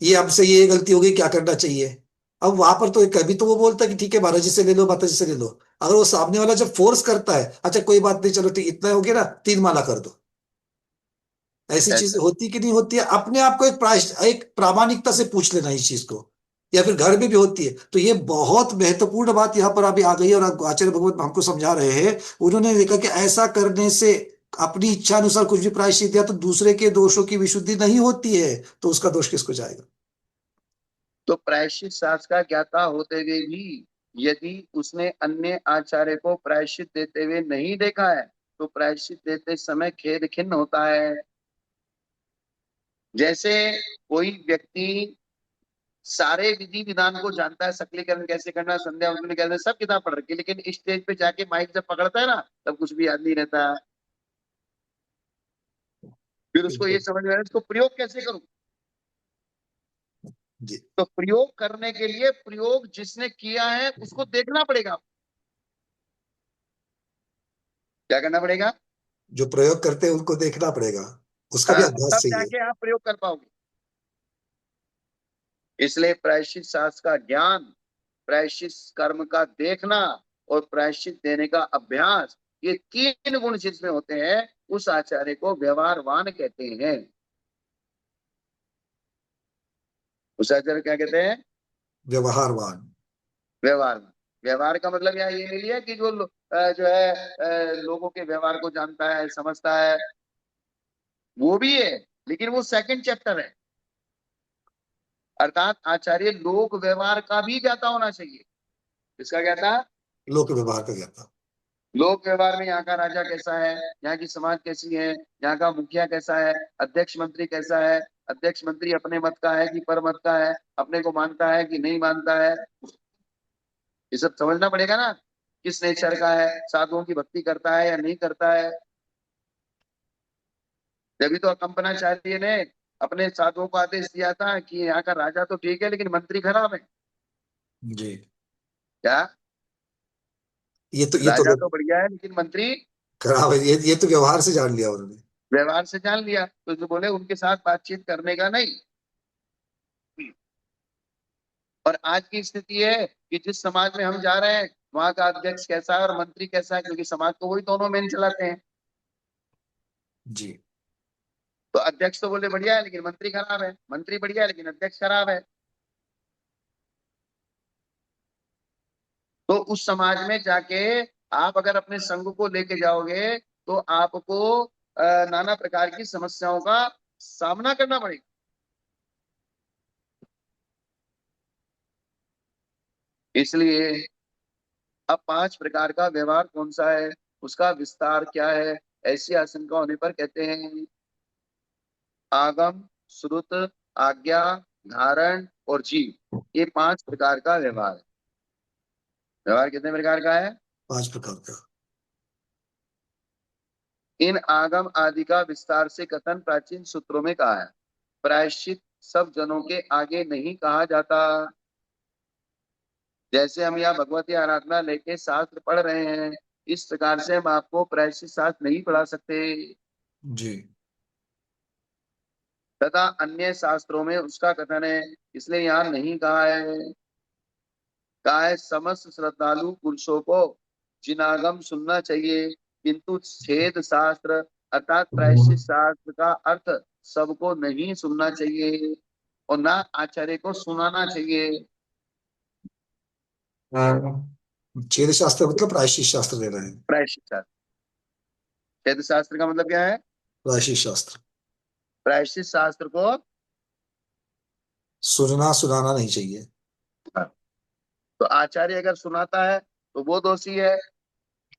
ये हमसे ये गलती हो गई, क्या करना चाहिए। अब वहां पर तो कभी तो वो बोलता है कि ठीक है महाराज जी से ले लो, माता जी से ले लो। अगर वो सामने वाला जब फोर्स करता है, अच्छा कोई बात नहीं, चलो ठीक इतना हो गया ना, 3 माला कर दो, ऐसी चीज ऐसा। होती कि नहीं होती है। अपने आप को एक प्रामाणिकता से पूछ लेना इस चीज को, या फिर घर में भी होती है। तो ये बहुत महत्वपूर्ण बात यहाँ पर अभी आ गई है, और आचार्य भगवत हमको समझा रहे हैं। उन्होंने देखा कि ऐसा करने से अपनी इच्छा अनुसार कुछ भी प्रायश्चित दिया तो दूसरे के दोषों की विशुद्धि नहीं होती है, तो उसका दोष किसको जाएगा। तो प्रायश्चित शास्त्र का ज्ञाता होते हुए भी यदि उसने अन्य आचार्य को प्रायश्चित देते हुए नहीं देखा है, तो प्रायश्चित देते समय खेद खिन्न होता है। जैसे कोई व्यक्ति सारे विधि विधान को जानता है, सकलीकरण कैसे करना, संध्या वंदन कैसे, सब किताब पढ़ रखी है, लेकिन स्टेज पे जाके माइक जब पकड़ता है ना, तब कुछ भी याद नहीं रहता। फिर उसको ये बिल्कुल समझ में आ रहा है इसको प्रयोग कैसे करूं। जी। तो प्रयोग करने के लिए प्रयोग जिसने किया है उसको देखना पड़ेगा। क्या करना पड़ेगा? जो प्रयोग करते हैं उनको देखना पड़ेगा, उसका भी हाँ, अभ्यास तब चाहिए। जाके आप प्रयोग कर पाओगे। इसलिए प्रायश्चित शास्त्र का ज्ञान, प्रायश्चित कर्म का देखना और प्रायश्चित देने का अभ्यास, ये तीन गुण जिसमें होते हैं उस आचार्य को व्यवहारवान कहते हैं। उस आचार्य क्या कहते हैं? व्यवहारवान। व्यवहार। व्यवहार का मतलब यहाँ ये नहीं लिया कि जो है लोगों के व्यवहार को जानता है, समझता है, वो भी है, लेकिन वो सेकंड चैप्टर है। अर्थात आचार्य लोक व्यवहार का भी ज्ञाता होना चाहिए। इसका क्या था? लोक व्यवहार का ज्ञाता। लोक व्यवहार में यहाँ का राजा कैसा है, यहाँ की समाज कैसी है, यहाँ का मुखिया कैसा है, अध्यक्ष मंत्री कैसा है, अध्यक्ष मंत्री अपने मत का है कि पर मत का है, अपने को मानता है कि नहीं मानता है, ये सब समझना पड़ेगा ना। किस नेचर का है, साधुओं की भक्ति करता है या नहीं करता है। जब तो कंपनाचार्य ने अपने साधुओं को आदेश दिया था कि यहाँ का राजा तो ठीक है लेकिन मंत्री खराब है। जी। क्या? ये तो राजा तो बढ़िया है लेकिन मंत्री खराब है, ये तो व्यवहार से जान लिया उन्होंने। व्यवहार से जान लिया, तो जो बोले उनके साथ बातचीत करने का नहीं। और आज की स्थिति है कि जिस समाज में हम जा रहे हैं वहां का अध्यक्ष कैसा है और मंत्री कैसा है, क्योंकि समाज को वही दोनों मेन चलाते हैं। जी। तो अध्यक्ष तो बोले बढ़िया है लेकिन मंत्री खराब है, मंत्री बढ़िया है लेकिन अध्यक्ष खराब है। तो उस समाज में जाके आप अगर अपने संघ को लेके जाओगे तो आपको नाना प्रकार की समस्याओं का सामना करना पड़ेगा। इसलिए अब 5 प्रकार का व्यवहार कौन सा है, उसका विस्तार क्या है, ऐसी आशंका होने पर कहते हैं आगम, श्रुत, आज्ञा, धारण और जीव, ये 5 प्रकार का व्यवहार है। व्यवहार कितने प्रकार का है? 5 प्रकार का। इन आगम आदि का विस्तार से कथन प्राचीन सूत्रों में कहा है। प्रायश्चित सब जनों के आगे नहीं कहा जाता। जैसे हम यहाँ भगवती आराधना लेके शास्त्र पढ़ रहे हैं, इस प्रकार से हम आपको प्रायश्चित शास्त्र नहीं पढ़ा सकते। जी। तथा अन्य शास्त्रों में उसका कथन है, इसलिए यहाँ नहीं कहा है। कहा है समस्त श्रद्धालु पुरुषों को जिनागम सुनना चाहिए, किंतु छेद शास्त्र अर्थात प्रायश्चित शास्त्र का अर्थ सबको नहीं सुनना चाहिए और ना आचार्य को सुनाना चाहिए। छेद शास्त्र मतलब प्रायश्चित शास्त्र ले रहे हैं। प्रायश्चित शास्त्र, छेद शास्त्र का मतलब क्या है? प्रायश्चित शास्त्र प्रायश्चित शास्त्र को सुनना सुनाना नहीं चाहिए। तो आचार्य अगर सुनाता है तो वो दोषी है,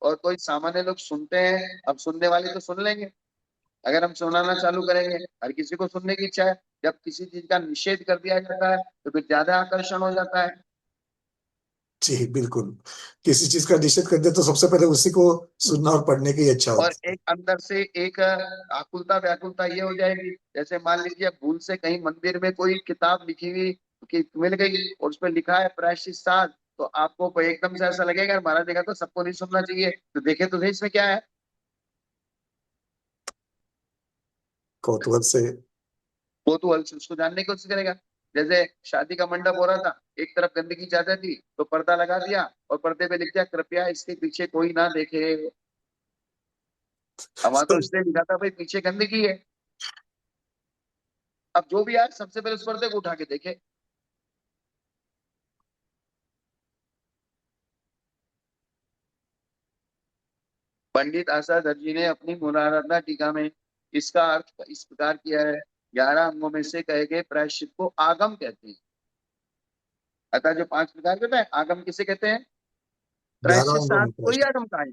और कोई सामान्य लोग सुनते हैं, अब सुनने वाले तो सुन लेंगे। अगर हम सुनाना चालू करेंगे, हर किसी को सुनने की इच्छा है, जब किसी चीज का निषेध कर दिया जाता है तो फिर ज्यादा आकर्षण हो जाता है। जी बिल्कुल। किसी चीज का निषेध कर दे तो सबसे पहले उसी को सुनना और पढ़ने की इच्छा और होती है। एक अंदर से एक आकुलता व्याकुलता ये हो जाएगी, जैसे मान लीजिए भूल से कहीं मंदिर में कोई किताब लिखी हुई कि मिल गई और उसमें लिखा है प्रायश्चित शास्त्र, तो आपको कोई एकदम से ऐसा लगेगा महाराज देखा तो सबको नहीं सुनना चाहिए, तो देखे तो सही इसमें क्या है। कौतूहल से। कौतूहल से उसको जानने की कोशिश करेगा। जैसे शादी का मंडप हो रहा था, एक तरफ गंदगी ज्यादा थी तो पर्दा लगा दिया और पर्दे पे लिख दिया कृपया इसके पीछे कोई ना देखे। अब वहां तो सब इसलिए लिखा था भाई पीछे गंदगी है। अब जो भी आए सबसे पहले उस पर्दे को उठा के देखे। पंडित आशा जी ने अपनी मुरारना टीका में इसका अर्थ इस प्रकार किया है, 11 अंगों में से कहे गए प्रायश्चित को आगम कहते हैं। अतः जो 5 प्रकार कहते हैं आगम किसे कहते हैं? 11 प्रायश्चित अंगों में शास्त्र को ही प्रायश्चित। आगम कहा है।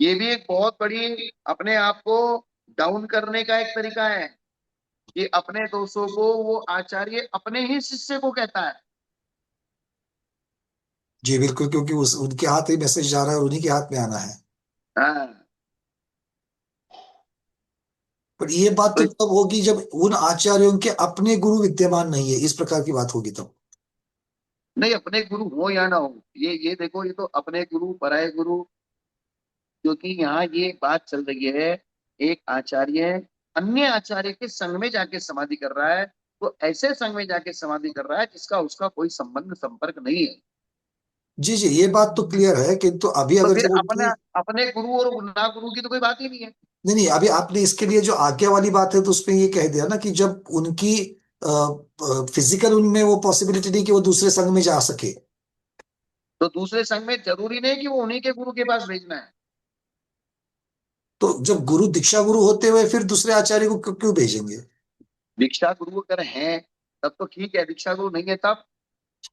ये भी एक बहुत बड़ी अपने आप को डाउन करने का एक तरीका है कि अपने दोषों को वो आचार्य अपने ही शिष्य को कहता है। जी बिल्कुल, क्योंकि उस उनके हाथ ही मैसेज जा रहा है और उन्हीं के हाथ में आना है। हाँ। पर ये बात तो तो तब होगी जब उन आचार्यों के अपने गुरु विद्यमान नहीं है, इस प्रकार की बात होगी तब। नहीं, अपने गुरु हो या ना हो, ये देखो, ये तो अपने गुरु पराये गुरु, क्योंकि यहाँ ये बात चल रही है, एक आचार्य अन्य आचार्य के संग में जाके समाधि कर रहा है, तो ऐसे संग में जाके समाधि कर रहा है जिसका उसका कोई संबंध संपर्क नहीं है। जी जी, ये बात तो क्लियर है, किंतु अभी तो अगर फिर जब अपने उनकी, अपने गुरु और ना गुरु की तो कोई बात ही नहीं है। नहीं नहीं, अभी आपने इसके लिए जो आज्ञा वाली बात है तो उसमें ये कह दिया ना कि जब उनकी फिजिकल उनमें वो पॉसिबिलिटी नहीं कि वो दूसरे संघ में जा सके। तो दूसरे संघ में जरूरी नहीं कि वो उन्हीं के गुरु के पास भेजना है। तो जब गुरु दीक्षा गुरु होते हुए फिर दूसरे आचार्य को क्यों क्यों भेजेंगे? दीक्षा गुरु अगर हैं तब तो ठीक है, दीक्षा गुरु नहीं है तब।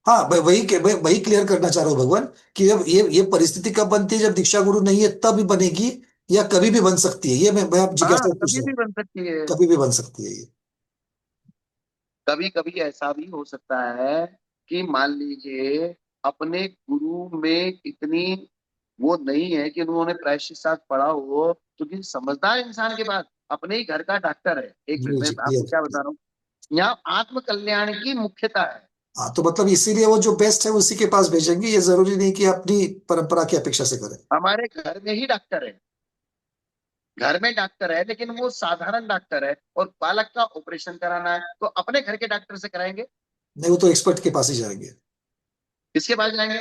हाँ, वही क्लियर करना चाह रहा हूँ भगवान, कि जब ये परिस्थिति कब बनती है, जब दीक्षा गुरु नहीं है तब बनेगी, या कभी भी बन सकती है? ये मैं आप हाँ, जिज्ञासा पूछ कभी रहा भी हूँ। बन सकती है। कभी भी बन सकती है ये? कभी कभी ऐसा भी हो सकता है कि मान लीजिए अपने गुरु में इतनी वो नहीं है कि उन्होंने प्रायश्चित शास्त्र पढ़ा हो, क्योंकि समझदार इंसान के पास अपने ही घर का डॉक्टर है। एक जी मिनट में जी, आपको क्लियर। क्या बता रहा हूँ, यहाँ आत्म कल्याण की मुख्यता है। हाँ, तो मतलब इसीलिए वो जो बेस्ट है उसी के पास भेजेंगे, ये जरूरी नहीं कि अपनी परंपरा की अपेक्षा से करें। हमारे घर में ही डॉक्टर है, घर में डॉक्टर है, लेकिन वो साधारण डॉक्टर है और बालक का ऑपरेशन कराना है तो अपने घर के डॉक्टर से कराएंगे। नहीं, वो तो एक्सपर्ट के पास ही जाएंगे, किसके पास जाएंगे?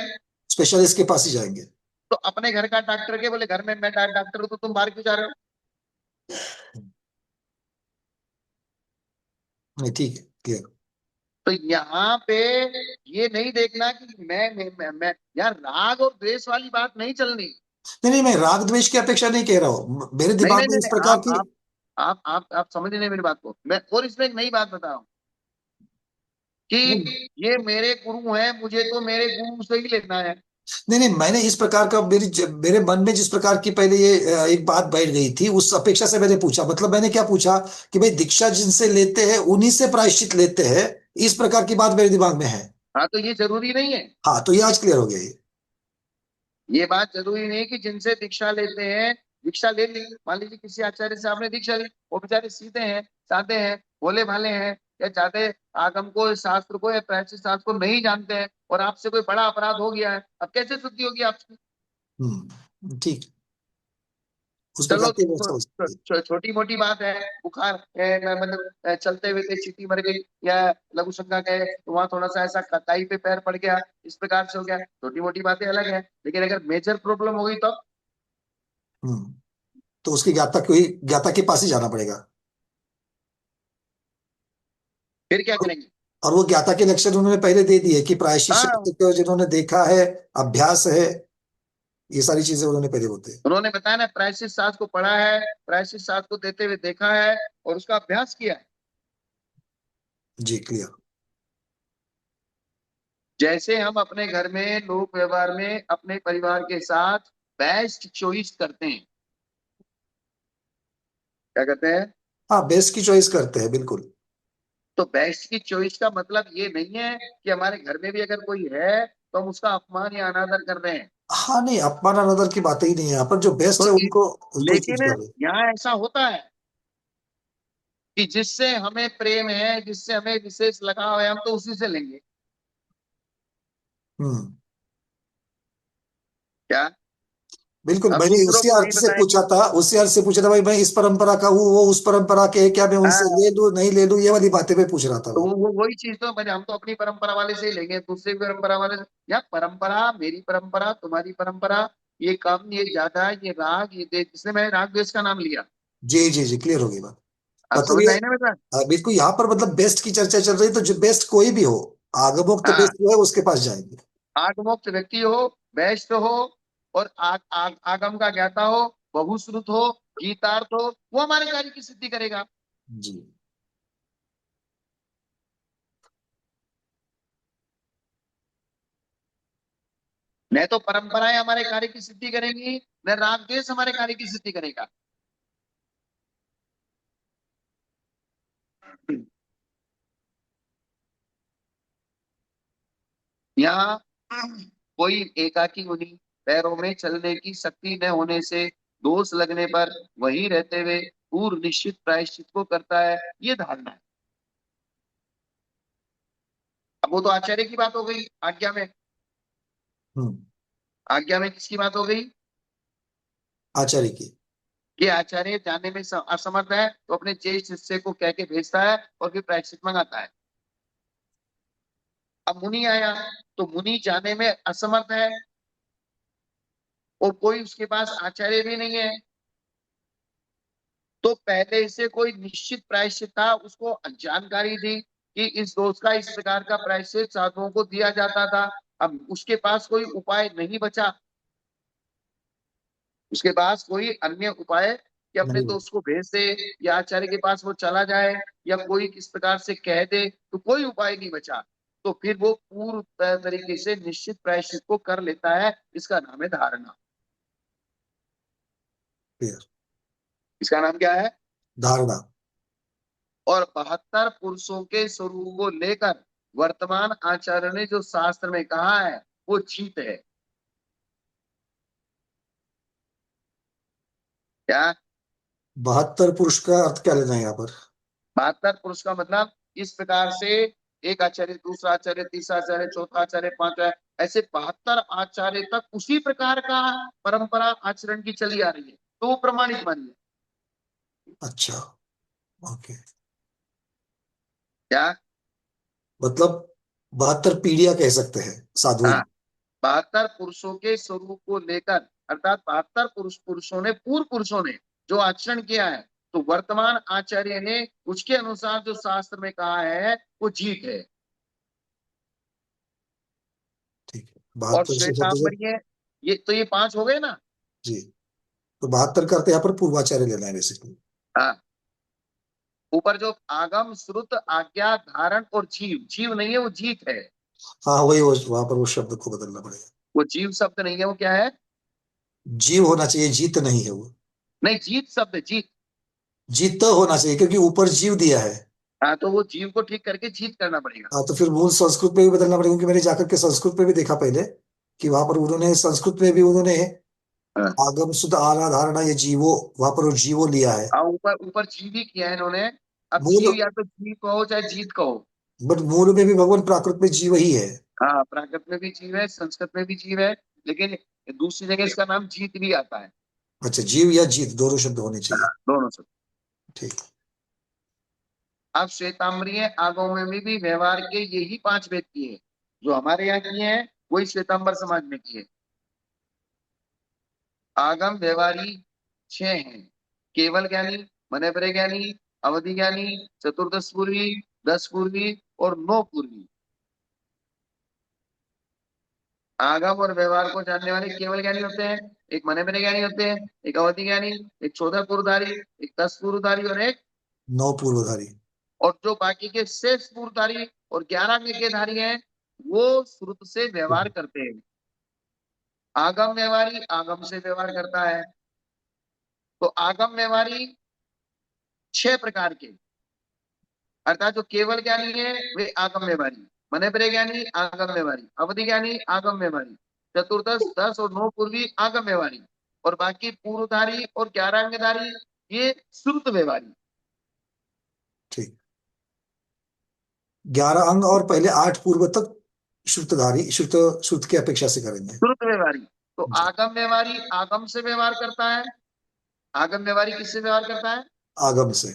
स्पेशलिस्ट के पास ही जाएंगे। तो अपने घर का डॉक्टर के बोले घर में मैं डॉक्टर हूँ तो तुम बाहर क्यों जा रहे हो? नहीं, ठीक है, क्लियर। तो यहाँ पे ये नहीं देखना कि मैं यार राग और द्वेष वाली बात नहीं चलनी। नहीं नहीं, मैं राग द्वेष की अपेक्षा नहीं कह रहा हूँ, मेरे नहीं दिमाग नहीं में नहीं इस नहीं, प्रकार की। आप समझ नहीं मेरी बात को, मैं और इसमें एक नई बात बता रहा हूँ कि ये मेरे गुरु हैं, मुझे तो मेरे गुरु से ही लेना है। नहीं नहीं, मैंने इस प्रकार का मेरे मन में जिस प्रकार की पहले ये एक बात बैठ गई थी, उस अपेक्षा से मैंने पूछा। मतलब मैंने क्या पूछा कि भाई दीक्षा जिनसे लेते हैं उन्हीं से प्रायश्चित लेते हैं, इस प्रकार की बात मेरे दिमाग में है। हाँ, तो ये जरूरी नहीं है। हाँ, तो ये आज क्लियर हो गया ये। ये बात जरूरी नहीं कि जिनसे दीक्षा लेते हैं, दीक्षा ले ली, मान लीजिए किसी आचार्य से आपने दीक्षा ली, वो बेचारे सीधे हैं, साधे हैं, भोले भाले हैं, या ज्यादा आगम को, शास्त्र को या प्राचीन शास्त्र को नहीं जानते हैं, और आपसे कोई बड़ा अपराध हो गया है, अब कैसे शुद्धि होगी आपकी? ठीक, उस प्रकार चलो, की व्यवस्था हो सकती है। छोटी मोटी बात है, बुखार मतलब चलते हुए कहीं चींटी मर गई या लघु शंका गए तो वहां थोड़ा सा ऐसा कताई पे पैर पड़ गया, इस प्रकार से हो गया, छोटी मोटी बातें अलग है, लेकिन अगर मेजर प्रॉब्लम हो गई तो हम्म तो उसकी ज्ञाता के पास ही जाना पड़ेगा। फिर क्या और करेंगे? और वो ज्ञाता के लक्षण उन्होंने पहले दे दिए कि प्रायश्चित हाँ, शास्त्र को जिन्होंने देखा है, अभ्यास है, ये सारी चीजें उन्होंने पहले बोलते हैं। उन्होंने बताया ना, प्रायश्चित शास्त्र को पढ़ा है, प्रायश्चित शास्त्र को देते हुए देखा है और उसका अभ्यास किया है। जी, क्लियर। जैसे हम अपने घर में लोक व्यवहार में अपने परिवार के साथ बेस्ट चॉइस करते हैं, क्या कहते हैं? हाँ, बेस्ट की चॉइस करते हैं, बिल्कुल। तो बेस्ट की चॉइस का मतलब ये नहीं है कि हमारे घर में भी अगर कोई है तो हम उसका अपमान या अनादर कर रहे हैं। हाँ, नहीं, अपमान अनादर की बात ही नहीं है यहाँ पर, जो बेस्ट तो है उनको उनको चूज लेकिन कर रहे हैं। यहाँ ऐसा होता है कि जिससे हमें प्रेम है, जिससे हमें विशेष लगाव है, हम तो उसी से लेंगे। हम्म क्या? बिल्कुल, हम मैंने दूसरों उसी को नहीं अर्थ से बताएंगे। पूछा था, उसी अर्थ से पूछा था भाई, मैं इस परंपरा का हूँ, वो उस परंपरा के है, क्या मैं उनसे हाँ, ले लूं नहीं ले लूं, ये वाली बातें मैं पूछ रहा था तो मैं। वो वही चीज तो मैंने, हम तो अपनी परंपरा वाले से ही लेंगे, दूसरी परंपरा वाले से। या परंपरा, मेरी परंपरा, तुम्हारी परंपरा, ये कम, ये ज्यादा, ये राग, ये देश, इसलिए मैंने राग द्वेष का नाम लिया। जी जी जी, क्लियर हो गई बात। आप मतलब समझ ये में आई ना मेरा? बिल्कुल यहाँ पर मतलब बेस्ट की चर्चा चल रही है, तो जो बेस्ट कोई भी हो, आगमोक्त हाँ, बेस्ट जो है उसके पास जाएंगे। आगमोक्त व्यक्ति हो, वैश्य हो, और आगम का ज्ञाता हो, बहुश्रुत हो, गीतार्थ हो, वो हमारे कार्य की सिद्धि करेगा। जी न तो परंपराएं हमारे कार्य की सिद्धि करेंगी, न राग द्वेष हमारे कार्य की सिद्धि करेगा। यहाँ कोई एकाकी मुनि पैरों में चलने की शक्ति न होने से दोष लगने पर वहीं रहते हुए पूर्व निश्चित प्रायश्चित को करता है, ये धारणा है। अब वो तो आचार्य की बात हो गई आज्ञा में। हम्म। आज्ञा में किसकी बात हो गई? आचार्य की। कि आचार्य जाने में असमर्थ है तो अपने ज्येष्ठ शिष्य को कह के भेजता है और फिर प्रायश्चित मंगाता है। अब मुनि आया तो मुनि जाने में असमर्थ है और कोई उसके पास आचार्य भी नहीं है, तो पहले से कोई निश्चित प्रायश्चित था, उसको जानकारी थी कि इस दोष का इस प्रकार का प्रायश्चित साधुओं को दिया जाता था। अब उसके पास कोई उपाय नहीं बचा, उसके पास कोई अन्य उपाय कि अपने नहीं। दोस्त को भेज दे या आचार्य के पास वो चला जाए या कोई किस प्रकार से कह दे, तो कोई उपाय नहीं बचा। तो फिर वो पूर्व तरीके से निश्चित प्रायश्चित को कर लेता है, इसका नाम है धारणा। क्लियर। इसका नाम क्या है? धारणा। और 72 पुरुषों के स्वरूप को लेकर वर्तमान आचार्य ने जो शास्त्र में कहा है वो जीत है। क्या? 72 पुरुष का अर्थ क्या लेना है यहाँ पर? 72 पुरुष का मतलब इस प्रकार से एक आचार्य, दूसरा आचार्य, तीसरा आचार्य, चौथा आचार्य, पांचवा, ऐसे 72 आचार्य तक उसी प्रकार का परंपरा आचरण की चली आ रही है, तो वो प्रमाणित मानिए। अच्छा। ओके। क्या? मतलब 72 पीढ़ियां कह सकते हैं साधुओं हाँ, की। 72 पुरुषों के स्वरूप को लेकर, अर्थात 72 पुरुषों ने, पूर्व पुरुषों ने जो आचरण किया है, तो वर्तमान आचार्य ने उसके अनुसार जो शास्त्र में कहा है वो जीत है। ठीक है। और 72 से शब्द से। श्वेतांबरीय, ये तो ये 5 हो गए ना। जी। तो 72 का अर्थ यहाँ पर पूर्वाचार्य लेना है बेसिकली। हाँ, ऊपर जो आगम, श्रुत, आज्ञा, धारण और जीव, जीव नहीं है वो जीत है। हाँ वही, वहां पर वो शब्द को बदलना पड़ेगा। वो जीव शब्द नहीं है, वो क्या है? जीव होना चाहिए, जीत नहीं है वो। नहीं, जीत शब्द है, जीत। जीत तो होना चाहिए क्योंकि ऊपर जीव दिया है। हाँ, तो वो जीव को ठीक करके जीत करना पड़ेगा। हाँ तो फिर मूल संस्कृत में भी बदलना पड़ेगा, क्योंकि मैंने जाकर के संस्कृत में भी देखा पहले कि वहां पर उन्होंने संस्कृत में भी उन्होंने हाँ, आगम शुद्ध आला धारणा ये जीवो, वहां पर वो जीवो लिया है। हाँ, ऊपर ऊपर जीव ही किया है इन्होंने। अब मूल। जीव या तो जीव कहो चाहे जीत कहो। बट मूल में भी भगवान प्राकृत में जीव ही है। हाँ, प्राकृत में भी जीव है, संस्कृत में भी जीव है, लेकिन दूसरी जगह इसका नाम जीत भी आता है। अच्छा, जीव या जीत दोनों शब्द होने चाहिए। हाँ, दोनों से। ठीक। अब श्वेतांबरीय आगमों में भी व्यवहार के यही 5 भेद किए, जो हमारे यहाँ किए हैं वही श्वेतांबर समाज में किए। आगम व्यवहारी 6 हैं। केवल ज्ञानी, मनोबरे ज्ञानी, अवधि ज्ञानी, चतुर्दश पूर्वी, 10 पूर्वी और 9 पूर्वी। आगम और व्यवहार को जानने वाले केवल ज्ञानी होते हैं, एक मनोबरे ज्ञानी होते हैं, एक अवधि ज्ञानी, एक 14 पूर्वधारी, एक 10 पूर्वधारी और एक, 9 पूर्वधारी। और जो बाकी के शेष पूर्वधारी और 11 अंग के धारी हैं वो श्रुत से व्यवहार करते हैं। आगम व्यवहारी आगम से व्यवहार करता है। तो आगम व्यवहारी 6 प्रकार के, अर्थात जो केवल ज्ञानी है वे आगम व्यवहारी, मनोबरे ज्ञानी आगम व्यवहारी, अवधि ज्ञानी आगम व्यवहारी, चतुर्दश, 10 और 9 पूर्वी आगम व्यवहारी, और बाकी पूर्वधारी और 11 अंगधारी ये श्रुत व्यवहारी। ठीक। 11 अंग और पहले 8 पूर्व तक श्रुतधारी, श्रुत श्रुत की अपेक्षा से करेंगे। श्रुत व्यवहारी। तो जी। आगम व्यवहारी आगम से व्यवहार करता है। आगम व्यवहारी किससे व्यवहार करता है? आगम से।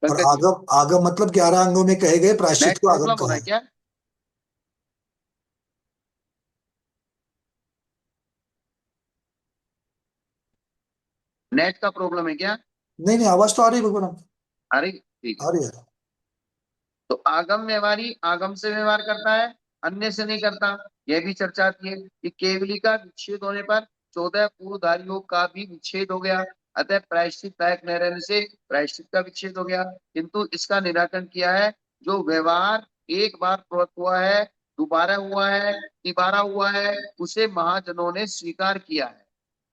और पंकज जी, आगम, आगम मतलब 11 अंगों में कहे गए प्रायश्चित नेट को आगम प्रॉब्लम हो कहा रहा है है। क्या? नेट का प्रॉब्लम है क्या? नहीं नहीं, आवाज तो आ रही है भगवान। अरे ठीक है। आ रही है। तो आगम व्यवहारी आगम से व्यवहार करता है, अन्य से नहीं करता। यह भी चर्चा आती है कि केवली का विच्छेद होने पर 14 पूर्वधारियों का भी विच्छेद हो गया, अतः प्रायश्चित लायक न रहने से प्रायश्चित का विच्छेद हो गया। किंतु इसका निराकरण किया है, जो व्यवहार एक बार प्रवृत्त हुआ है दोबारा हुआ है, तिबारा हुआ है, उसे महाजनों ने स्वीकार किया है।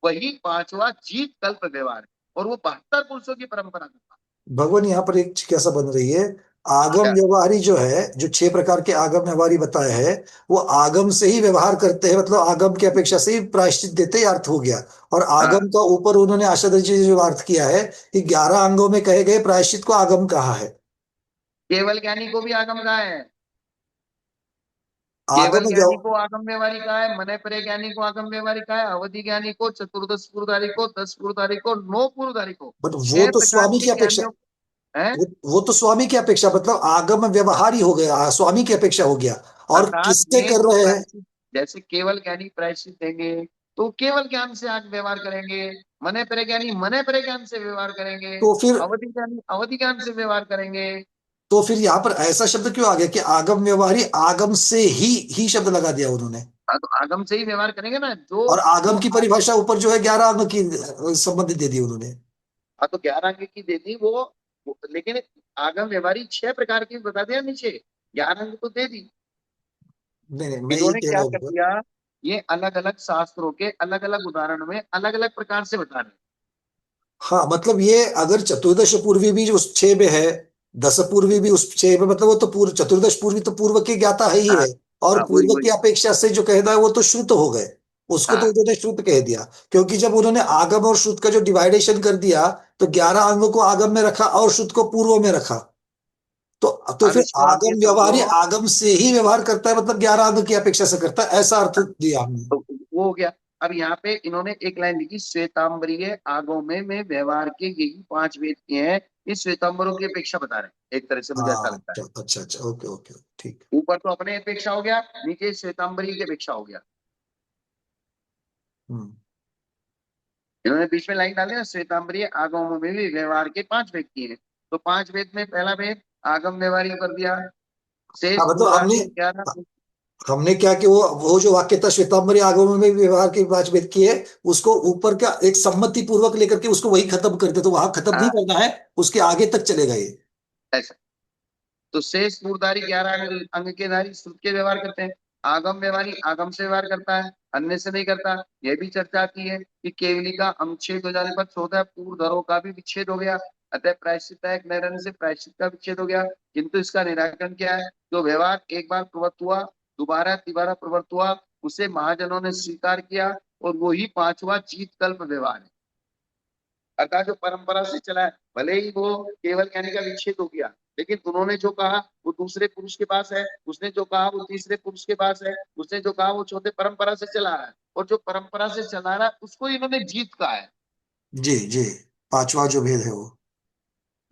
वही पांचवा जीत कल्प व्यवहार है। और वो 72 पुरुषों की परंपरा का। भगवान यहाँ पर एक कैसा बन रही है, आगम क्या? व्यवहारी जो है, जो 6 प्रकार के आगम व्यवहारी बताए हैं, वो आगम से ही व्यवहार करते हैं, मतलब आगम की अपेक्षा से ही प्रायश्चित देते ही अर्थ हो गया। और हाँ, आगम का ऊपर उन्होंने आशादर जी ने जो अर्थ किया है कि 11 अंगों में कहे गए प्रायश्चित को आगम कहा है। केवल ज्ञानी को भी आगम कहा है। केवल आगम ज्ञानी को आगम व्यवहारी कहा है, मन परे ज्ञानी को आगम व्यवहारी कहा है, अवधि ज्ञानी को, चतुर्दश पूर्वधारी को, 10 पूर्वधारी को, 9 पूर्वधारी को, बट वो 6 तो प्रकार स्वामी के की अपेक्षा, ज्ञानियों है। वो तो स्वामी की अपेक्षा, मतलब आगम व्यवहारी हो गया, स्वामी की अपेक्षा हो गया। और अर्थात किसके ये कर जो रहे हैं? प्रायश्चित, जैसे केवल ज्ञानी प्रायश्चित देंगे तो केवल ज्ञान से आग व्यवहार करेंगे। मने परे ज्ञानी मने परे ज्ञान से व्यवहार करेंगे। तो फिर अवधि ज्ञानी अवधि ज्ञान से व्यवहार करेंगे। तो फिर यहाँ पर ऐसा शब्द क्यों आ गया कि आगम व्यवहारी, आगम से ही शब्द लगा दिया उन्होंने। हाँ, तो आगम से ही व्यवहार करेंगे ना जो और जो आगम की परिभाषा ऊपर जो है 11 अंग की संबंधित दे दी उन्होंने। हाँ, तो 11 अंक की दे दी लेकिन आगम व्यवहारी 6 प्रकार की बता दिया नीचे। 11 अंक तो दे दी। नहीं नहीं, मैं ये इन्होंने कह क्या रहा कर हूँ। दिया, ये अलग अलग शास्त्रों के अलग अलग उदाहरण में अलग अलग प्रकार से बता रहे हाँ, मतलब ये अगर चतुर्दश पूर्वी भी उस 6 में है, 10 पूर्वी भी उस 6 में, मतलब वो तो पूर्व, चतुर्दश पूर्वी तो पूर्व के ज्ञाता है ही हैं। हाँ, है। और हाँ, वही पूर्व की वही। अपेक्षा से जो कहना है वो तो श्रुत हो गए, उसको तो हाँ, उन्होंने श्रुत कह दिया। क्योंकि जब उन्होंने आगम और श्रुत का जो डिवाइडेशन कर दिया, तो 11 अंगों को आगम में रखा और श्रुत को पूर्व में रखा। तो अब फिर इसको आप ये आगम समझो। व्यवहारी आगम से ही व्यवहार करता है, मतलब 11 अंग की अपेक्षा से करता है, ऐसा अर्थ दिया हमने। तो वो हो गया। अब यहाँ पे इन्होंने एक लाइन लिखी, श्वेतांबरीय आगमों में व्यवहार के यही 5 वेद के हैं। इस श्वेतांबरों की अपेक्षा बता रहे हैं, एक तरह से मुझे ऐसा हाँ, लगता है। अच्छा अच्छा अच्छा, ओके ओके, ठीक। ऊपर तो अपने अपेक्षा हो गया, नीचे श्वेतांबरी की अपेक्षा हो गया। हम्म। इन्होंने बीच में लाइन डाली ना, श्वेतांबरीय आगमों में भी व्यवहार के 5 व्यक्ति हैं। तो 5 वेद में पहला वेद आगम व्यवहारी कर दिया। हाँ, शेष मतलब हमने मूर्धादि 11। हमने क्या कि वो जो वाक्य था श्वेतांबरी आगमन में व्यवहार के 5 भेद किए, उसको ऊपर का एक सम्मति पूर्वक लेकर के उसको वही खत्म करते, तो वहां खत्म नहीं हाँ, करना है, उसके आगे तक चलेगा ये। ऐसा। तो शेष मूर्धारी 11 अंग के धारी श्रुत के व्यवहार करते हैं। आगम व्यवहारी आगम से व्यवहार करता है, अन्य से नहीं करता। यह भी चर्चा आती है कि केवली का अनुच्छेद हो जाने पर 14 पूर्वधरों का भी विच्छेद हो गया। अतः प्रायश्चित नए रंग से प्रायश्चित का विच्छेद हो गया। किंतु इसका निराकरण क्या है? जो व्यवहार एक बार प्रवृत्त हुआ, दोबारा तिबारा प्रवृत्त हुआ, उसे महाजनों ने स्वीकार किया। और वही पांचवा जीत कल्प व्यवहार है। अर्थात जो परंपरा से चला है, भले ही वो केवल ज्ञानी का विच्छेद हो गया, लेकिन उन्होंने जो कहा वो दूसरे पुरुष के पास है, उसने जो कहा वो तीसरे पुरुष के पास है, उसने जो कहा वो चौथे, परंपरा से चला रहा है। और जो परंपरा से चला रहा है उसको इन्होंने जीत कहा है। जी जी, 5वां जो भेद है वो।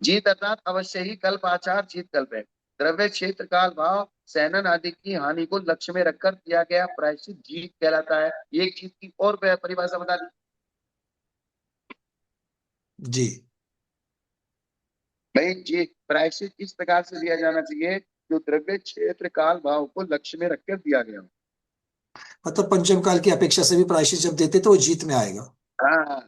जीत अर्थात अवश्य ही कल्प आचार जीत कल्प है। द्रव्य क्षेत्र काल भाव सैनन आदि की हानि को लक्ष्य में रखकर किया गया प्रायश्चित जीत कहलाता है। ये एक जीत की और परिभाषा बता दी। जी, भाई जी, प्रायश्चित इस प्रकार से दिया जाना चाहिए जो द्रव्य क्षेत्र काल भाव को लक्ष्य में रखकर दिया गया हो। मतलब पंचम काल की अपेक्षा से भी प्रायश्चित जब देते तो वो जीत में आएगा। हाँ,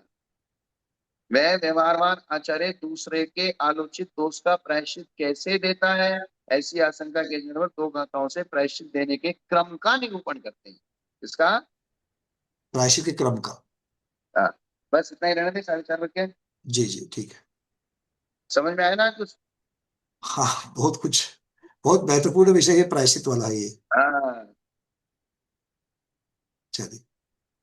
वह व्यवहारवान आचार्य दूसरे के आलोचित दोष का प्रायश्चित कैसे देता है, ऐसी आशंका के जन्म पर 2 गाथाओं से प्रायश्चित देने के क्रम का निरूपण करते हैं। इसका प्रायश्चित के क्रम का। हाँ, बस इतना ही रहने दे, 4:30 बज के। जी जी, ठीक है। समझ में आया ना कुछ? हाँ, बहुत कुछ, बहुत महत्वपूर्ण विषय है प्रायश्चित वाला है ये। हाँ, चलिए,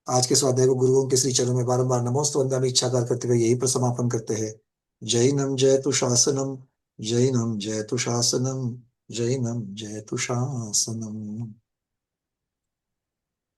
आज के स्वाध्याय को गुरुओं के श्री चरणों में बारंबार नमोस्तु वंदनामि इच्छाकार करते हुए यही पर समापन करते हैं। जैनम जयतु शासनम, जैनम जयतु शासनम, जैनम जयतु शासनम।